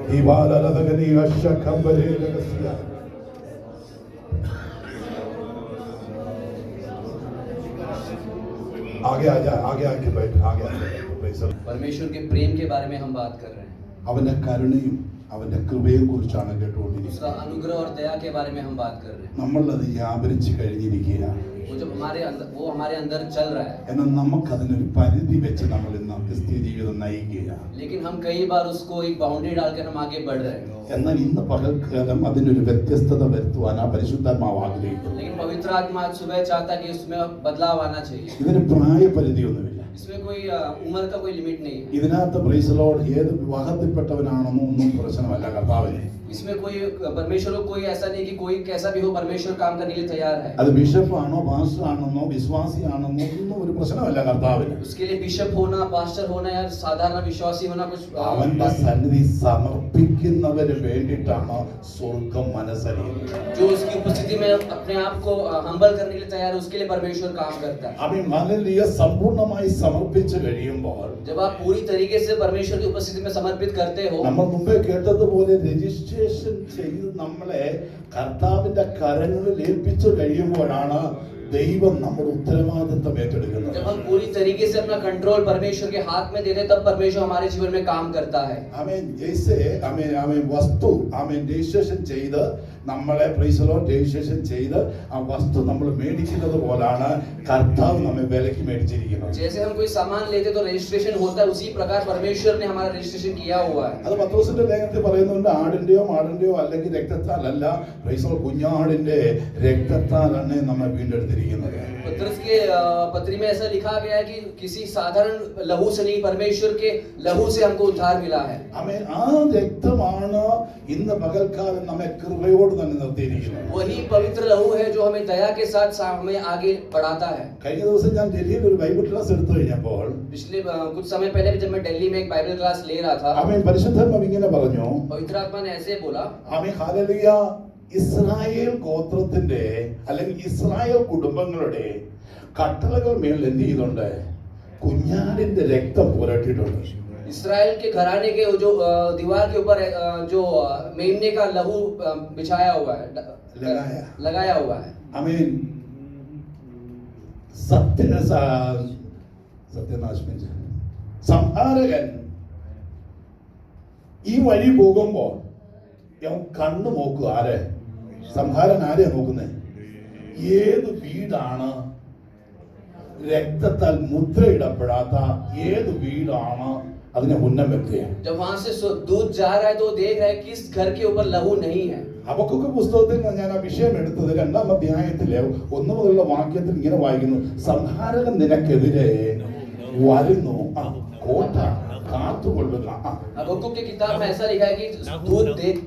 Speaker 1: ദിവാലരദഗനി അശകംബലേ രഹസ്യ आगे आ जा, आगे आके बैठ, आगे आके बैठ.
Speaker 4: परमेश्वर के प्रेम के बारे में हम बात कर रहे हैं.
Speaker 1: അവന്റെ കരുണയും അവന്റെ കൃപയെ കുറിച്ചാണ് കേട്ടുകൊണ്ടിരിക്കുന്നത്.
Speaker 4: उसका अनुग्रह और दया के बारे में हम बात कर रहे हैं.
Speaker 1: നമ്മൾ അത് വ്യാപരിച്ചു കഴിഞ്ഞിരിക്കുകയാണ്.
Speaker 4: वो जब वो हमारे अंदर चल रहा है.
Speaker 1: എന്നാൽ നമുക്ക് അതിനൊരു പരിധി വെച്ച് നമ്മൾ ഇന്ന് ക്രിസ്തീയ ജീവിതം നയിക്കുകയാണ്.
Speaker 4: लेकिन हम कई बार उसको एक बाउंड्री डालकर हम आगे बढ़ रहे हैं.
Speaker 1: എന്നാൽ ഇന്ന് പകൽക്കാലം അതിനൊരു വ്യത്യസ്തത വരുത്തുവാൻ ആ പരിശുദ്ധാത്മാവ് ആഗ്രഹിക്കുന്നു.
Speaker 4: लेकिन पवित्र आत्मा आज सुबह चाहता है कि उसमें बदलाव आना चाहिए.
Speaker 1: ഇതിന് പ്രായപരിധിയൊന്നുമില്ല.
Speaker 4: इसमें कोई उम्र का कोई लिमिट नहीं है.
Speaker 1: ഇതിനകത്ത് പ്രൈസ് ദി ലോർഡ് ഏത് വിവാഹത്തിൽപ്പെട്ടവനാണെന്നോ ഒന്നും പ്രശ്നമല്ല കർത്താവിന്.
Speaker 4: इसमें कोई परमेश्वर को कोई ऐसा नहीं कि कोई कैसा भी हो परमेश्वर काम करने के लिए तैयार है.
Speaker 1: അത് ബിഷപ്പാണോ പാസ്റ്റർ ആണെന്നോ വിശ്വാസിയാണെന്നോ ഒന്നും ഒരു പ്രശ്നമല്ല കർത്താവിന്.
Speaker 4: उसके लिए बिशप होना, पास्टर होना या साधारण विश्वासी होना कुछ
Speaker 1: അവന്റെ സന്നിധി സമർപ്പിക്കുന്നവന് വേണ്ടിയിട്ടാണ് സ്വർഗ്ഗം മനസ്സറിയുന്നത്.
Speaker 4: जो उसकी उपस्थिति में अपने आप को हम्बल करने के लिए तैयार है उसके लिए परमेश्वर काम करता है.
Speaker 1: അവൻ ഹല്ലേലൂയ സമ്പൂർണ്ണമായി സമർപ്പിച്ചു കഴിയുമ്പോൾ
Speaker 4: जब आप पूरी तरीके से परमेश्वर की उपस्थिति में समर्पित करते हो,
Speaker 1: നമ്മൾ മുമ്പേ കേട്ടതുപോലെ രജിസ്ട്രേഷൻ ചെയ്ത് നമ്മളെ കർത്താവിന്റെ കരങ്ങളിൽ ഏൽപ്പിച്ചു കഴിയുമ്പോഴാണ് ദൈവം നമ്മുടെ ഉത്തരവാദിത്വം ഏറ്റെടുക്കുന്നത്.
Speaker 4: जब हम पूरी तरीके से अपना कंट्रोल परमेश्वर के हाथ में देते तब परमेश्वर हमारे जीवन में काम करता है.
Speaker 1: ആമേൻ. ജैसे ആമേൻ വസ്തു ആമേൻ രജിസ്ട്രേഷൻ ചെയ്ത് നമ്മളെ പ്രൈസ് ദി ലോർഡ് രജിസ്ട്രേഷൻ ചെയ്ത് ആ വസ്തു നമ്മൾ മേടിക്കുന്നത് പോലാണ് കർത്താവ് നമ്മെ വിലയ്ക്ക് മേടിച്ചിരിക്കുന്നത്.
Speaker 4: जैसे हम कोई सामान लेते तो रजिस्ट्रेशन होता है उसी प्रकार परमेश्वर ने हमारा रजिस्ट्रेशन किया हुआ है.
Speaker 1: അത് പത്രോസിന്റെ ലേഖനത്തിൽ പറയുന്നുണ്ട്, ആടിന്റെയോ മാടിന്റെയോ അല്ലെങ്കിൽ രക്തത്താലല്ല, പ്രൈസ് ദി ലോർഡ് കുഞ്ഞാടിന്റെ രക്തത്താലാണ് നമ്മെ വീണ്ടെടുത്തിരിക്കുന്നത്.
Speaker 4: पत्रस के पत्री में ऐसा लिखा गया है कि किसी साधारण लहू से नहीं परमेश्वर के लहू से हमको उद्धार मिला है.
Speaker 1: ആമേൻ. ആ രക്തമാണ് ഇന്ന് പകൽക്കാലം നമ്മെ കൃപയോട് തന്നെ നിർത്തിയിരിക്കുന്നത്.
Speaker 4: वही पवित्र लहू है जो हमें दया के साथ हमें आगे बढ़ाता है.
Speaker 1: കഴിഞ്ഞ ദിവസം ഞാൻ ഡൽഹിയിൽ ഒരു ബൈബിൾ ക്ലാസ് എടുത്തു കഴിഞ്ഞപ്പോൾ
Speaker 4: पिछले कुछ समय पहले भी जब मैं दिल्ली में एक बाइबल क्लास ले रहा था,
Speaker 1: ആമേൻ പരിശുദ്ധാത്മാവ് ഇങ്ങനെ പറഞ്ഞു,
Speaker 4: पवित्र आत्मा ने ऐसे बोला,
Speaker 1: ആമേൻ ഹല്ലേലൂയ, ഇസ്രായേൽ ഗോത്രത്തിന്റെ അല്ലെങ്കിൽ ഇസ്രായേൽ കുടുംബങ്ങളുടെ കട്ടളകൾ മേൽ എന്ത് ചെയ്തുണ്ട്? കുഞ്ഞാടിന്റെ രക്തം പുരട്ടിയിട്ടുണ്ട്.
Speaker 4: इस्राएल के घराने के जो दीवार के ऊपर जो मेमने का लहू बिछाया हुआ है, लगाया हुआ है.
Speaker 1: ആമേൻ. സത്യനാശം സംഹാരകൻ ഈ വഴി പോകുമ്പോൾ കണ്ണു നോക്കുക. ആരെ? സംഹാരൻ ആരെയാ നോക്കുന്നത്? ഏത് വീടാണ് രക്തത്താൽ മുദ്രയിടപ്പെടാത്ത ഏത് വീടാണ് അതിനെ ഉന്നം വെക്കുക?
Speaker 4: जब वहां से दूध जा रहा है तो देख रहा है किस घर के ऊपर लहू नहीं है.
Speaker 1: ഹബക്കൂക്ക് പുസ്തകത്തിൽ ഞാൻ ആ വിഷയം എടുത്തത് 2-ാം അധ്യായത്തിലെ 1 മുതലുള്ള വാക്യത്തിൽ ഇങ്ങനെ വായിക്കുന്നു, സംഹാരകൻ നിനക്കെതിരെ വരുന്നു, കോട്ട കാത്തുകൊള്ളുക.
Speaker 4: हबक्कूक की किताब में ऐसा लिखा है कि दूध देख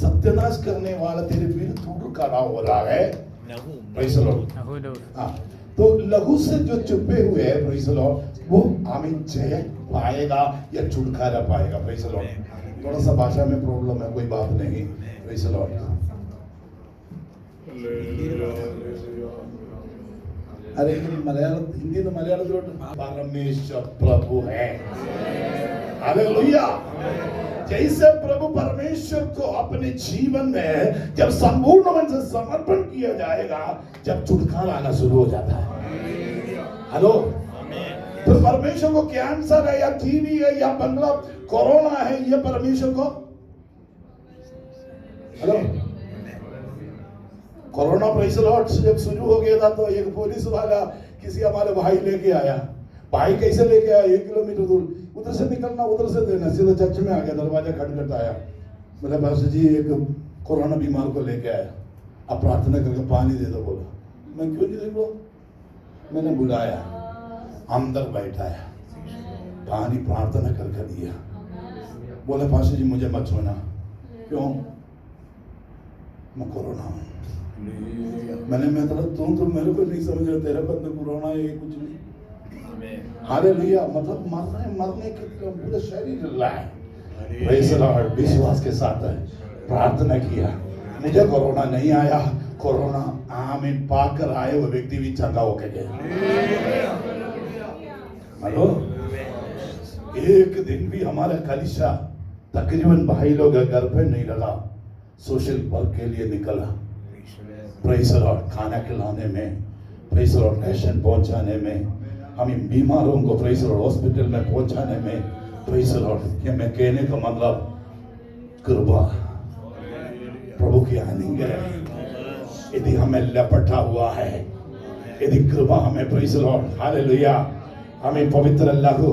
Speaker 1: सत्यानाश करने वाला तेरे विरुद्ध खड़ा हो रहा है. Praise the Lord. तो लहू से जो छुपे हुए हैं प्रेज़ द लॉर्ड, वो हमें जय पाएगा या छुटकारा पाएगा. Praise the Lord. थोड़ा सा भाषा में प्रॉब्लम है, कोई बात नहीं. Praise the Lord. अरे मलयालम हिंदी तो मलयालम परमेश्वर प्रभु है. हालेलुया. जैसे प्रभु परमेश्वर को अपने जीवन में जब संपूर्ण मन से समर्पण किया जाएगा, जब छुटकारा आना शुरू हो जाता है. हेलो. तो परमेश्वर को कैंसर है या टीवी है या बंगला कोरोना है, ये परमेश्वर को hello corona praise the Lord जब शुरू हो गया था तो एक पुलिस वाला किसी हमारे भाई लेके आया. भाई कैसे लेके आया? 1 किलोमीटर दूर, उधर से निकलना उधर से देना, सीधा चर्च में आ गया, दरवाजा खटखटाया. बोला पास्टर जी एक कोरोना बीमार को लेके आया, अब प्रार्थना करके पानी दे दो। बोला मैं क्यों नहीं देखो, मैंने बुलाया, अंदर बैठाया, पानी प्रार्थना करके दिया। बोले पास्टर जी मुझे मत छूना। क्यों? मैं कोरोना हूं। मैंने तुम मेरे को नहीं समझ रहे, तेरे पर तो कोरोना है कुछ नहीं। हालेलुया, मतलब मरने के पूरे शरीर हिला है। Praise the Lord. विश्वास के साथ प्रार्थना किया, मुझे कोरोना नहीं आया। कोरोना आमीन पाकर आए वो व्यक्ति भी चंगा होके गए। हेलो, एक दिन भी हमारा कलीसिया तकरीबन भाई लोग घर पे नहीं लगा, सोशल वर्क के लिए निकला। Praise the Lord. खाना खिलाने में, प्रेज़ द लॉर्ड, राशन पहुंचाने में, हमें बीमारों को प्रेज़ द लॉर्ड हॉस्पिटल में पहुंचाने में। Praise the Lord. ये मैं कहने का मतलब कृपा प्रभु की आनिंगे है। यदि हमें लपटा हुआ है, यदि कृपा हमें, प्रेज़ द लॉर्ड, हालेलुया, हमें पवित्र अल्लाह को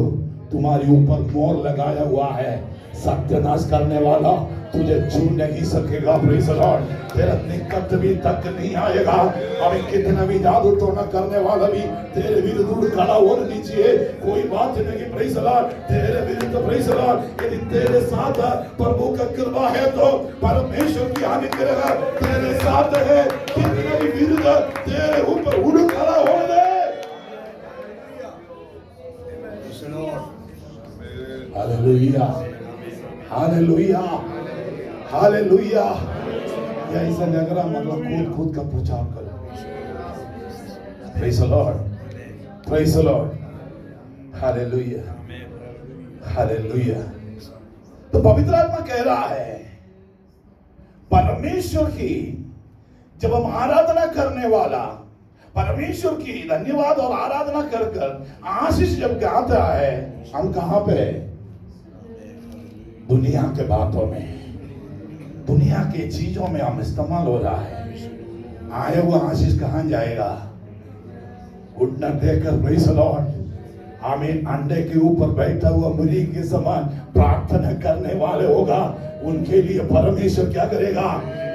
Speaker 1: तुम्हारे ऊपर मोहर लगाया हुआ है। सत्यानाश करने वाला तुझे छू नहीं सकेगा। Praise the Lord. तेरा निकट भी तक नहीं आएगा। हमें कितना भी जादू टोना करने वाला भी तेरे विरुद्ध खड़ा हो नीचे, कोई बात नहीं। Praise the Lord. तेरे विरुद्ध, प्रेज़ द लॉर्ड, यदि तेरे साथ प्रभु का कृपा है तो परमेश्वर की अनुग्रह तेरे साथ है। कितना भी विरुद्ध तेरे ऊपर उड़ खड़ा हो दे। Hallelujah, hallelujah, hallelujah. या ऐसा नगरा मतलब खुद का प्रचार करो। Praise the Lord, praise the lord, hallelujah, hallelujah. तो पवित्र आत्मा कह रहा है परमेश्वर की जब हम आराधना करने वाला, परमेश्वर की धन्यवाद और आराधना कर कर आशीष जब गाता है, हम कहां पे? दुनिया के बातों में, दुनिया के चीजों में हम इस्तेमाल हो रहा है। आए हुआ आशीष कहां जाएगा? घुटना देकर, प्रेज़ द लॉर्ड, आमीन, अंडे के ऊपर बैठा हुआ मुर्गी के समान प्रार्थना करने वाले होगा, उनके लिए परमेश्वर क्या करेगा?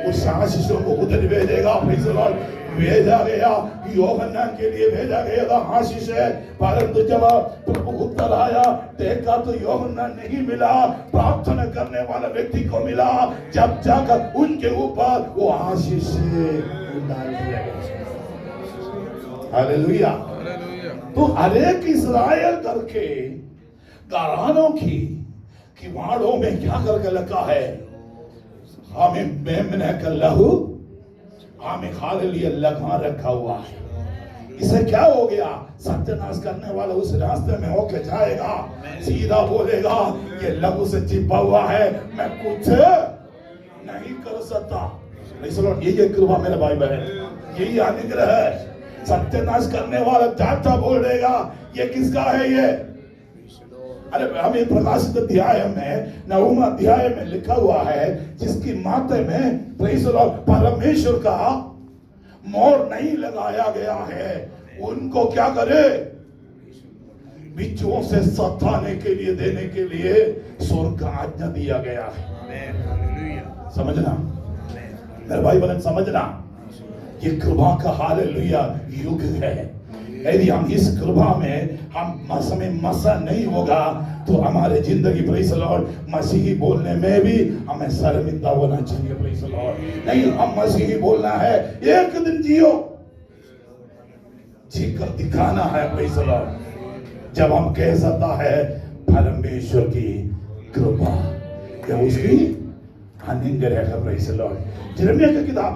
Speaker 1: उस आशीषों को उधर भेजेगा। Praise the Lord. भेजा गया यूहन्ना के लिए, भेजा गया था आशीष है, परंतु जब प्रभु उत्तर आया देखा तो यूहन्ना नहीं मिला, प्रार्थना करने वाला व्यक्ति को मिला। जब जाकर उनके ऊपर वो आशीष डाल दिया गया। हालेलुया। तो अनेक इस्राएल करके घरानों की किवाड़ों में क्या करके लगा है? हमें मेमने का लहू, हमें हालेलुया लगा रखा हुआ है। इसे क्या हो गया? सत्यानाश करने वाला उस रास्ते में होके जाएगा, सीधा बोलेगा ये लहू से चिपा हुआ है, मैं कुछ नहीं कर सकता। ये कृपा मेरे भाई बहन, यही अनुग्रह है। सत्यानाश करने वाला चाचा बोल देगा ये किसका है? ये अरे हमें प्रकाशित अध्याय में, नवम अध्याय में लिखा हुआ है, जिसकी माथे में प्रेज़ द लॉर्ड परमेश्वर का मोहर नहीं लगाया गया है, उनको क्या करे? बिच्छुओं से सताने के लिए, देने के लिए स्वर्ग का आज्ञा दिया गया है। समझना मेरे भाई बहन, समझना ये कृपा का हालेलुया युग है। यदि हम इस कृपा में हम में मसा नहीं होगा तो हमारे जिंदगी, प्रेज़ द लॉर्ड, मसीही बोलने में भी हमें शर्मिंदा होना चाहिए। Praise the Lord. नहीं, हम मसीही बोलना है, एक दिन जियो, जीकर दिखाना है। Praise the Lord. जब हम कह सकता है परमेश्वर की कृपा या उसकी अनुग्रह है। Praise the Lord. यिर्मयाह की किताब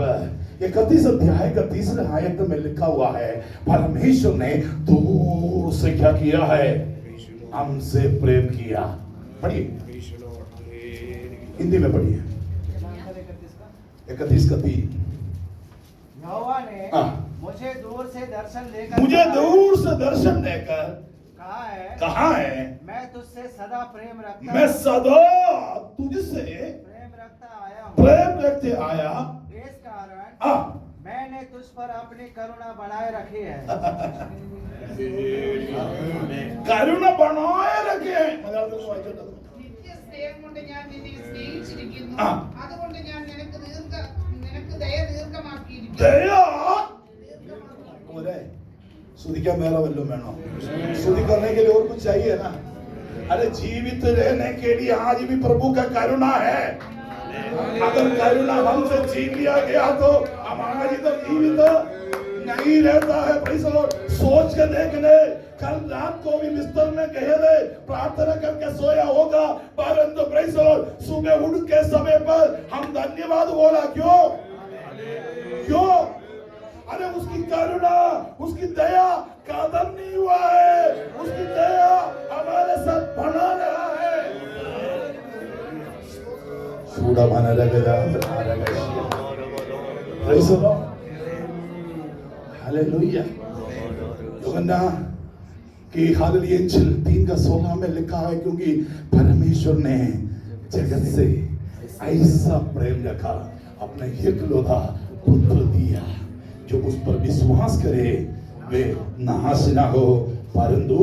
Speaker 1: 31 अध्याय का 3 आयत में लिखा हुआ है, परमेश्वर ने दूर से क्या किया है? हमसे प्रेम किया। पढ़िए, हिंदी में पढ़िए। 31 का 3।
Speaker 5: यहोवा ने मुझे दूर से दर्शन देकर
Speaker 1: कहा है
Speaker 5: मैं तुझसे सदा प्रेम रखता,
Speaker 1: मैं सदा तुझसे प्रेम रखते आया।
Speaker 5: इस कारण
Speaker 1: हाँ,
Speaker 5: मैंने तुझ पर अपनी करुणा बनाए रखी है।
Speaker 1: करुणा बनाए रखे हैं।
Speaker 3: नित्य स्नेह കൊണ്ട് ഞാൻ നിന്നെ സ്നേഹിച്ചിരിക്കുന്നു.
Speaker 1: ആ.
Speaker 3: അതുകൊണ്ട് ഞാൻ നിനക്ക് ദയ ദീർഘമാക്കിയിരിക്കുന്നു.
Speaker 1: दया सुधिका मेरा वल्लू मैनो सुधि करने के लिए और कुछ चाहिए ना। अरे जीवित रहने के लिए आज भी प्रभु का करुणा है। अगर करुणा हमसे छीन लिया गया तो हमारा इधर जीवित नहीं रहता है। Praise the Lord. सोच के देख ले, कल रात को भी बिस्तर में गहरे प्रार्थना करके सोया होगा, परंतु प्रेज़ द लॉर्ड सुबह उठ के समय पर हम धन्यवाद बोला। क्यों? क्यों? अरे उसकी करुणा, उसकी दया खत्म नहीं हुआ है, उसकी दया हमारे साथ बना रहा है। सूड़ा बना रहेगा। Praise the lord. हालेलुया। यूहन्ना की हालेलुया 3:16 में लिखा है, क्योंकि परमेश्वर ने जगत से ऐसा प्रेम रखा, अपने एकलौता पुत्र दिया, जो उस पर विश्वास करे वे नाश ना हो परंतु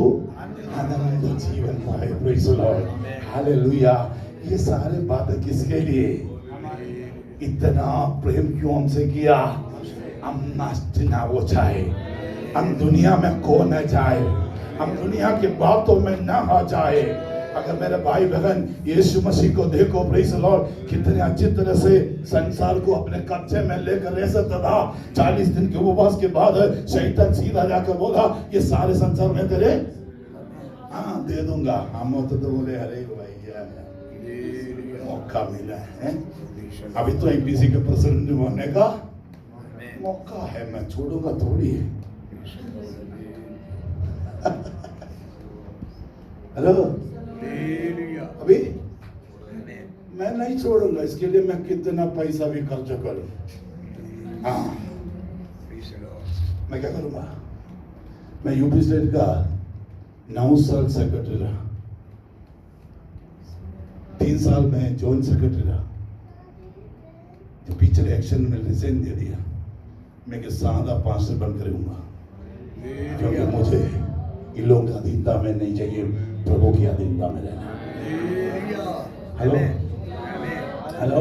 Speaker 1: अनंत जीवन पाए। Praise the lord. हालेलुया। ये सारे बातें किसके लिए? इतना प्रेम क्यों हमसे किया? हम नष्ट ना हो जाए, हम दुनिया में खो न जाए, हम दुनिया की बातों में ना आ जाए। अगर मेरे भाई बहन यीशु मसीह को देखो, प्रेज़ द लॉर्ड, कितने अच्छी तरह से संसार को अपने कब्जे में लेकर रह सकता था। 40 दिन के उपवास के बाद शैतान सीधा जाकर बोला, ये सारे संसार में तेरे हाँ दे दूंगा। हम तो बोले अरे भैया मौका मिला है, अभी तो एपीसी के प्रेसिडेंट बनने का मौका है, मैं छोड़ूंगा थोड़ी है। हेलो, अभी मैं नहीं छोड़ूंगा, इसके लिए मैं कितना पैसा भी खर्च करूं। हाँ, मैं क्या करूंगा? मैं यूपी स्टेट का 9 साल सेक्रेटरी रहा, 3 साल में जॉइंट सेक्रेटरी रहा। तो पिछले एक्शन में रिजाइन दे दिया। मैं कि सादा पास्टर बनकर रहूंगा, क्योंकि मुझे इन लोगों की अधीनता में नहीं चाहिए, प्रभु की अधीनता में रहना। हेलो हेलो,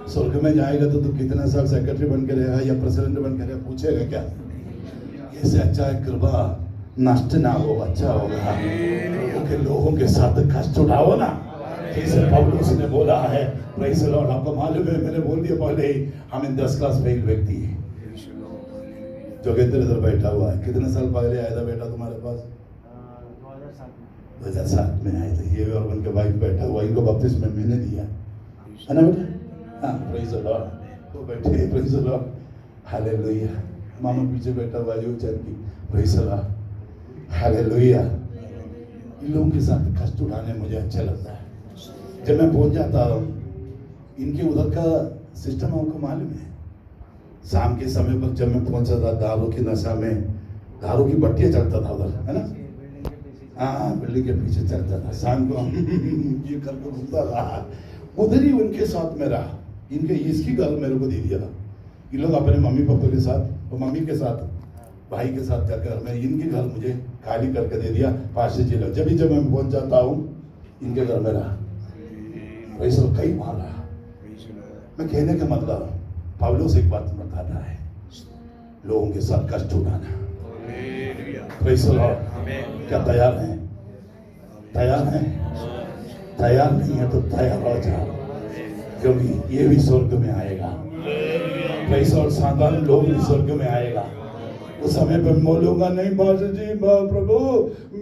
Speaker 1: स्वर्ग में जाएगा तो तू कितना साल सेक्रेटरी बन के रहेगा या प्रेसिडेंट बन के रहेगा, पूछेगा क्या? इससे अच्छा है कृपा नष्ट ना हो, अच्छा होगा। प्रभु के लोगों के साथ कष्ट उठाओ ना, जैसे पौलुस ने बोला है। Praise the Lord. आपको मालूम है, मैंने बोल दिया पहले ही, हमें 10 क्लास फेल व्यक्ति है जो इधर बैठा हुआ है। कितने साल पहले आया था बेटा तुम्हारे पास? 2007 में आए थे। ये और उनके वाइफ बैठा हुआ, इनको बपतिस्मा मैंने दिया है ना बेटा? हाँ, प्रेज़ द लॉर्ड। वो बैठे, प्रेज़ द लॉर्ड। हालेलुया। मामा पीछे बैठा हुआ जो चंकी, प्रेज़ द लॉर्ड। हालेलुया। इन लोगों के साथ कष्ट उठाने मुझे अच्छा लगता है। जब मैं पहुंच जाता हूँ, इनके उधर का सिस्टम आपको मालूम है। शाम के समय पर जब मैं पहुंचा था, दारू की नशा में दारू की बट्टियां चलता था उधर, है ना? हाँ, बिल्डिंग के पीछे चलता था। शाम को ये करके घूमता रहा, उधर ही उनके साथ में रहा। इनके इसकी घर मेरे को दे दिया था। ये लोग अपने मम्मी पापा के साथ और मम्मी के साथ भाई के साथ जाकर मैं इनके घर मुझे खाली करके दे दिया। पास जी लोग जब मैं पहुंच जाता हूँ, इनके घर में रहा। वैसे कई बार रहा। मैं कहने का मतलब पौलुस एक बात बताता है, लोगों के साथ कष्ट उठाना। Praise the Lord. क्या तैयार हैं? तैयार हैं? तैयार नहीं है तो तैयार हो जाओ, क्योंकि ये भी स्वर्ग में आएगा। Praise the Lord. साधारण लोग भी स्वर्ग में आएगा। उस समय पर बोलूंगा नहीं पास्टर जी, प्रभु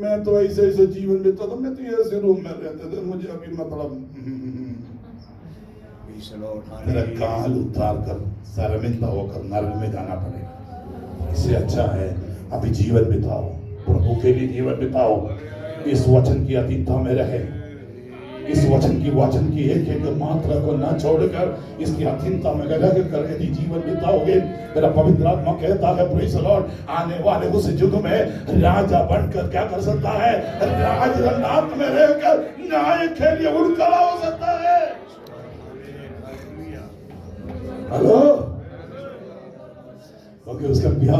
Speaker 1: मैं तो ऐसे जीवन लेता था, मैं तो ऐसे रूम में रहते थे, मुझे अभी मतलब मेरा काल उतार कर शर्मिंदा होकर नरक में जाना पड़ेगा। इससे अच्छा है अभी जीवन बिताओ, प्रभु के लिए जीवन बिताओ। इस वचन की अधीनता में रहे, इस वचन की एक एक मात्रा को ना छोड़कर इसकी अधीनता में रह कर यदि जीवन बिताओगे, मेरा पवित्र आत्मा कहता है प्रेज़ द लॉर्ड, आने वाले उस युग में राजा बनकर क्या कर सकता है? राज रंगात में रहकर न्याय के लिए उड़ खड़ा हो सकता है। हेलो, क्योंकि उसका प्यार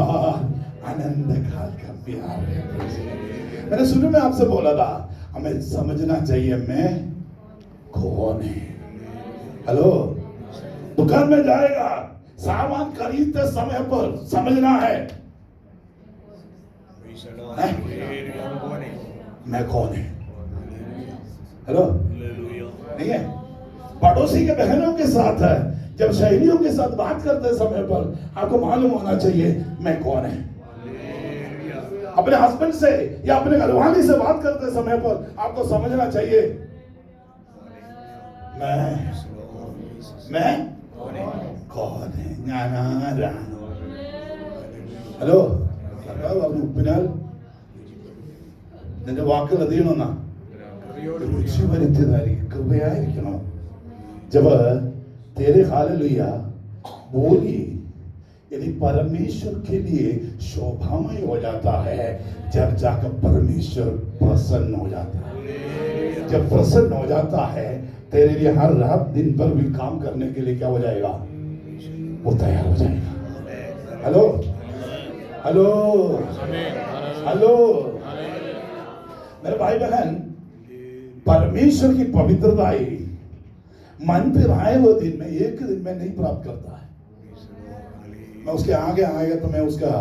Speaker 1: आनंद काल का प्यार है। मैंने शुरू में आपसे बोला था, हमें समझना चाहिए मैं कौन है? हेलो, दुकान में जाएगा, सामान खरीदते समय पर समझना है मैं कौन है। हेलो, नहीं है? पड़ोसी के बहनों के साथ है, जब सहेलियों के साथ बात करते समय पर आपको मालूम होना चाहिए मैं कौन है। अपने हस्बैंड से या अपने घरवाली से बात करते समय पर आपको समझना चाहिए मैं कौन है। ഹലോ, കർത്താവ് പറഞ്ഞു ഉപ്പിനാൽ നിന്റെ വാക്കുകൾ അധികണമെന്നാ രുചി വരുത്തിയതായിരിക്കും, കൃപയായിരിക്കണം. जब तेरे हालेलुया बोली यदि परमेश्वर के लिए शोभामय हो जाता है, जब जाकर परमेश्वर प्रसन्न हो जाता है। जब प्रसन्न हो जाता है, तेरे लिए हर रात दिन भर भी काम करने के लिए क्या हो जाएगा? वो तैयार हो जाएगा। हेलो हेलो हेलो मेरे भाई बहन, परमेश्वर की पवित्रता ही मन पे आए हुए दिन में एक दिन में नहीं प्राप्त करता है। मैं उसके आगे आएगा तो मैं उसका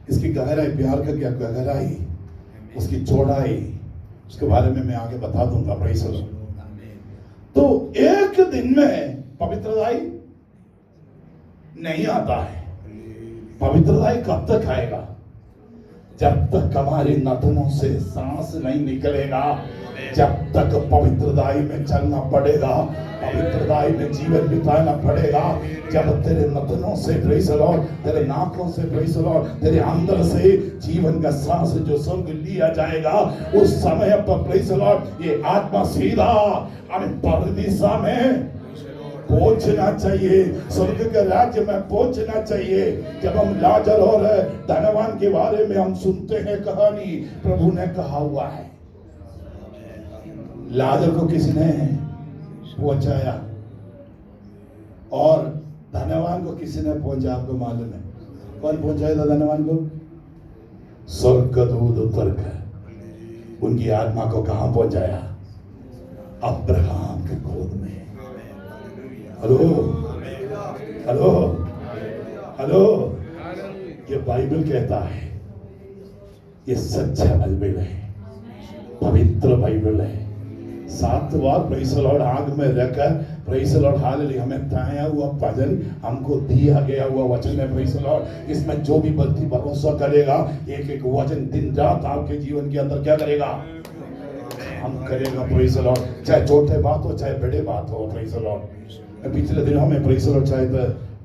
Speaker 1: इसकी गहराई, प्यार का क्या गहराई, उसकी चौड़ाई, उसके बारे में मैं आगे बता दूंगा। Praise the Lord. तो एक दिन में पवित्रता नहीं आता है। पवित्रता कब तक आएगा? जब तक हमारी नथनों से सांस नहीं निकलेगा, जब तक पवित्रताई में चलना पड़ेगा, पवित्रताई में जीवन बिताना पड़ेगा। जब तेरे नथनों से, प्रेज़ द लॉर्ड, तेरे नाकों से, प्रेज़ द लॉर्ड, तेरे अंदर से जीवन का सांस जो स्वर्ग लिया जाएगा, उस समय पर प्रेज़ द लॉर्ड ये आत्मा सीधा हमें परदिशा में पहुंचना चाहिए, स्वर्ग के राज्य में पहुंचना चाहिए। जब हम लाजर और धनवान के बारे में हम सुनते हैं कहानी, प्रभु ने कहा हुआ है लाजर को किसने पहुंचाया और धनवान को किसने पहुंचाया? आपको मालूम है कौन पहुंचाया था धनवान को? स्वर्गदूत उतर कर उनकी आत्मा को कहां पहुंचाया? अब्राहम के गोद में। हेलो हेलो हेलो, ये बाइबल कहता है, ये सच्चा बाइबल है, पवित्र बाइबल है। 7 बार प्रेज़ द लॉर्ड आग में रखकर, प्रेज़ द लॉर्ड हालेलुया, हमें ताया हुआ भजन हमको दिया गया हुआ वचन है। प्रेज़ द लॉर्ड, इसमें जो भी व्यक्ति भरोसा करेगा, एक एक वचन दिन रात आपके जीवन के अंदर क्या करेगा? हम करेगा। प्रेज़ द लॉर्ड, चाहे छोटे बात हो चाहे बड़े बात हो। प्रेज़ द लॉर्ड, पिछले दिनों में प्रेज़ द लॉर्ड शायद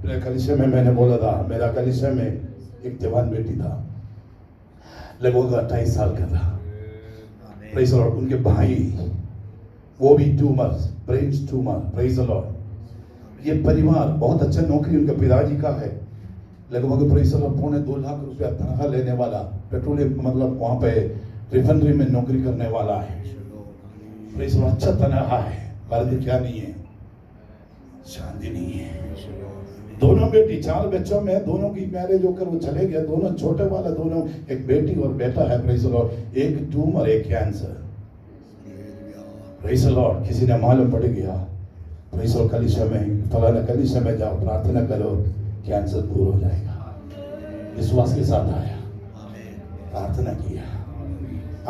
Speaker 1: मेरे कलीसिया में मैंने बोला था, मेरा कलीसिया में एक जवान बेटी था, लगभग 28 साल का था। प्रेज़ द लॉर्ड, उनके भाई वो भी tumour, brain tumour. Praise the Lord, ये परिवार बहुत अच्छा नौकरी उनके पिताजी का है, लगभग प्रेज़ द लॉर्ड 2.25 लाख रुपया तनख्वाह लेने वाला, पेट्रोलियम मतलब वहाँ पे रिफाइनरी में नौकरी करने वाला है। प्रेज़ द लॉर्ड, अच्छा तनख्वाह है, पर क्या नहीं है? शांति नहीं है। दोनों बेटी, 4 बच्चों में दोनों की मैरिज होकर वो चले गए, दोनों छोटे वाला, दोनों एक बेटी और बेटा है। प्रेज़ द लॉर्ड, एक ट्यूमर एक कैंसर। प्रेज़ द लॉर्ड, किसी ने मालूम पड़ गया, प्रेज़ द लॉर्ड, कलीसिया में फलाना कलीसिया में जाओ, प्रार्थना करो, कैंसर दूर हो जाएगा। विश्वास के साथ आया, प्रार्थना किया।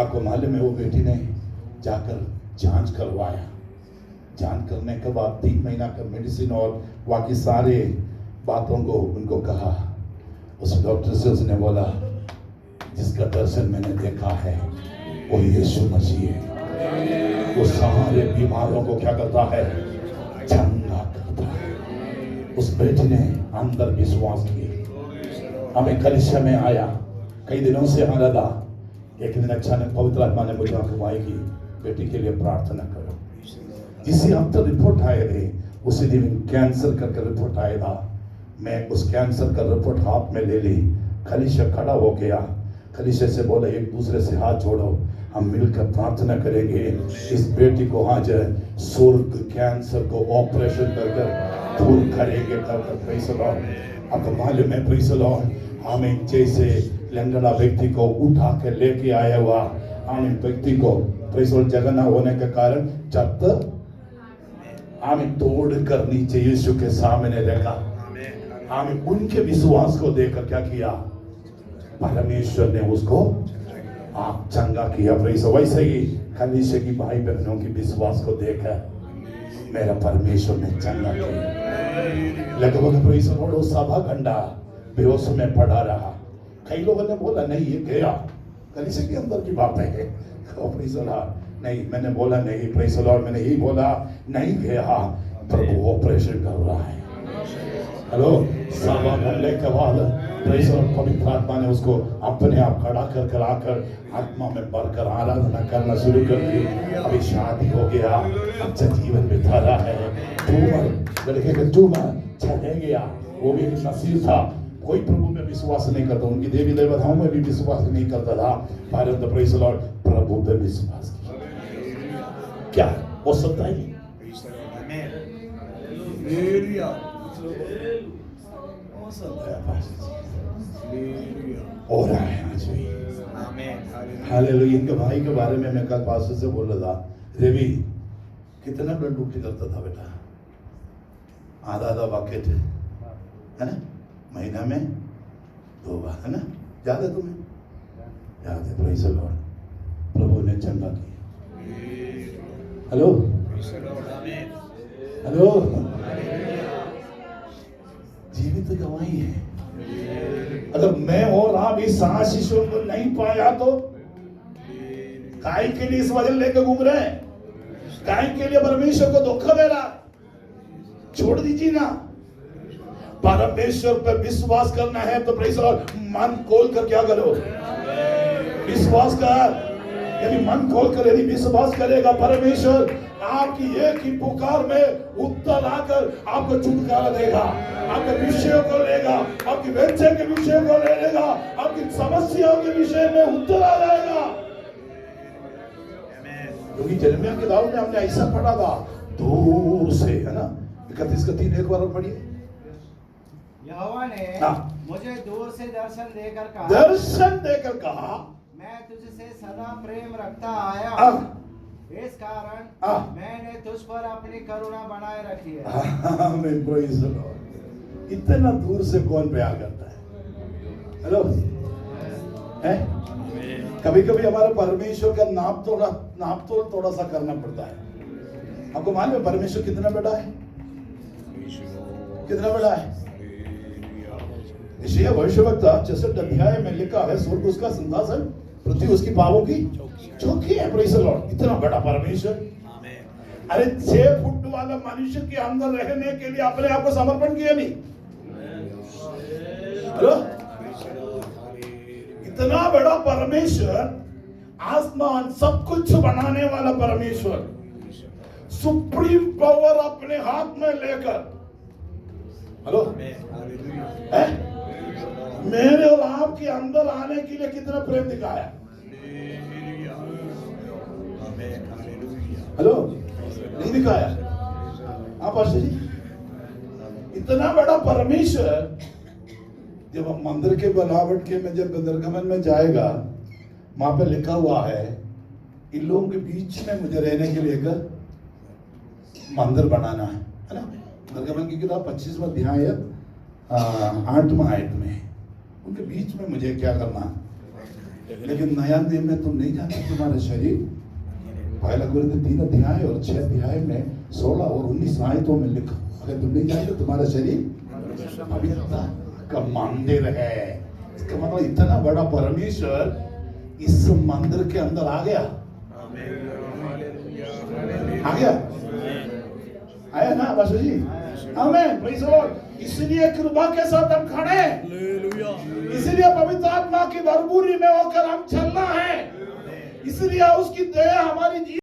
Speaker 1: आपको मालूम है वो बेटी ने जाकर जांच करवाया, जांच करने के बाद 3 महीना का मेडिसिन और बाकी सारे बातों को उनको कहा। उस डॉक्टर से उसने बोला, जिसका दर्शन मैंने देखा है वो यीशु मसीह है, वो सारे बीमारों को क्या करता है? चंगा करता है। उस बेटी ने अंदर विश्वास किया, हमें कलीसिया में आया, कई दिनों से आ रहा था। एक दिन अचानक पवित्र आत्मा ने मुझे अगुवाई की, बेटी के लिए प्रार्थना करो। जिस हफ्ते रिपोर्ट आए थे उसी दिन कैंसर का रिपोर्ट आया था। मैं उस कैंसर का रिपोर्ट हाथ में ले ली, कलीसिया खड़ा हो गया, कलीसिया से बोला एक दूसरे से हाथ जोड़ो, हम मिलकर प्रार्थना करेंगे, इस बेटी को आज स्वर्ग कैंसर को ऑपरेशन कर दूर करेंगे। प्रेज़ द लॉर्ड, आपको मालूम है प्रेज़ द लॉर्ड, हमें जैसे लंगड़ा व्यक्ति को उठा के लेके आया हुआ, हमें व्यक्ति को प्रेज़ द लॉर्ड जगह न होने के कारण जब तक हमें तोड़कर नीचे यीशु के सामने रखा। हमें उनके विश्वास को देखकर क्या किया? परमेश्वर ने उसको आप चंगा किया। प्रेस वैसे ही कलीसिया की भाई बहनों के विश्वास को देखकर मेरा परमेश्वर ने चंगा किया। लगभग प्रेस वो सभा घंटा बेहोश में पड़ा रहा। कई लोगों ने बोला नहीं ये गया, कलीसिया के अंदर की बात है। प्रेस नहीं, मैंने बोला नहीं, प्रेस लॉर्ड मैंने यही बोला नहीं गया, प्रभु ऑपरेशन कर रहा है। हेलो, सभा घंटे के बाद प्रेस लॉर्ड पवित्र आत्मा ने उसको अपने आप खड़ा कर आकर आत्मा में भरकर आराधना करना शुरू कर दी। अभी शादी हो गया, अच्छा जीवन बिता रहा है। ट्यूमर, लड़के का ट्यूमर चले गया, वो भी नसीब था। कोई प्रभु में विश्वास नहीं करता, उनकी देवी देवताओं में भी विश्वास नहीं करता था, परंतु प्रेज लॉर्ड प्रभु पे विश्वास किया। क्या हो सकता है? हो रहा है आज भी। हालेलुया। इनके भाई के बारे में मैं कल पास्टर से बोल रहा था, रवि कितना ब्लड ड्यूटी करता था बेटा? आधा बकेट है ना, महीना में 2 बार, है ना? याद है तुम्हें? याद है। प्रेज़ द लॉर्ड, प्रभु ने चंगा किया। हेलो हेलो, जीवित गवाही है। अगर मैं और आप इस सांस ईश्वर को नहीं पाया तो काय के लिए इस वजन लेकर घूम रहे हैं? काय के लिए परमेश्वर को धोखा दे रहा? छोड़ दीजिए ना। परमेश्वर पर विश्वास करना है तो प्रेज़ द लॉर्ड मन खोल कर क्या करो? विश्वास कर। यदि मन खोल कर यदि विश्वास करेगा, परमेश्वर आपकी एक ही पुकार में उत्तर आकर आपको छुटकारा देगा, आपके विषयों को लेगा, आपकी व्यवसाय के विषय को ले लेगा, आपकी समस्याओं के विषय में उत्तर आ जाएगा। क्योंकि यिर्मयाह की किताब में हमने ऐसा पढ़ा था, दूर से, है ना? 31 का 3 एक बार पढ़िए।
Speaker 5: यहोवा ने मुझे दूर से दर्शन देकर कहा, मैं तुझसे सदा प्रेम रखता आया, इस कारण मैंने तुझ पर अपनी करुणा बनाए रखी है।
Speaker 1: आमीन, प्रेज़ द लॉर्ड। इतना दूर से कौन प्यार करता है? हेलो, है? कभी कभी हमारा परमेश्वर का नापतोल थोड़ा सा करना पड़ता है। आपको मालूम है परमेश्वर कितना बड़ा है? कितना बड़ा है? यशायाह भविष्यवक्ता 66 अध्याय में लिखा है, स्वर्ग उसका सिंहासन, पृथ्वी उसकी पांवों की चौकी है। Praise the Lord. इतना बड़ा परमेश्वर। अरे 6 फुट वाला मनुष्य के अंदर रहने के लिए अपने आप को समर्पण किया नहीं? हेलो, इतना बड़ा परमेश्वर, आसमान सब कुछ बनाने वाला परमेश्वर, सुप्रीम पावर अपने हाथ में लेकर, हेलो, है? मेरे और आपके अंदर आने के लिए कितना प्रेम दिखाया? हेलो, नहीं दिखाया? आप पास्टर जी, इतना बड़ा परमेश्वर जब हम मंदिर के बनावट के में जब निर्गमन में जाएगा, वहां पे लिखा हुआ है, इन लोगों के बीच में मुझे रहने के लिए एक मंदिर बनाना है ना? निर्गमन की किताब 25वां अध्याय 8वां आयत में, उनके बीच में मुझे क्या करना है? लेकिन नया नियम में तुम नहीं जानते, तुम्हारा शरीर, पहला कुरिन्थियों 3 अध्याय और 6 अध्याय में 16 और 19 आयतों में लिखा, अगर तुम नहीं जानते तुम्हारा शरीर पवित्रता का मंदिर है। इसका मतलब इतना बड़ा परमेश्वर इस मंदिर के अंदर आ गया। आ गया? आया ना बासु जी? आमीन, प्रेज़ द लॉर्ड। इसलिए कृपा के साथ हम खड़े हैं, इसलिए पवित्र आत्मा की भरपूरी में होकर हम चलना है, इसलिए उसकी दया हमारी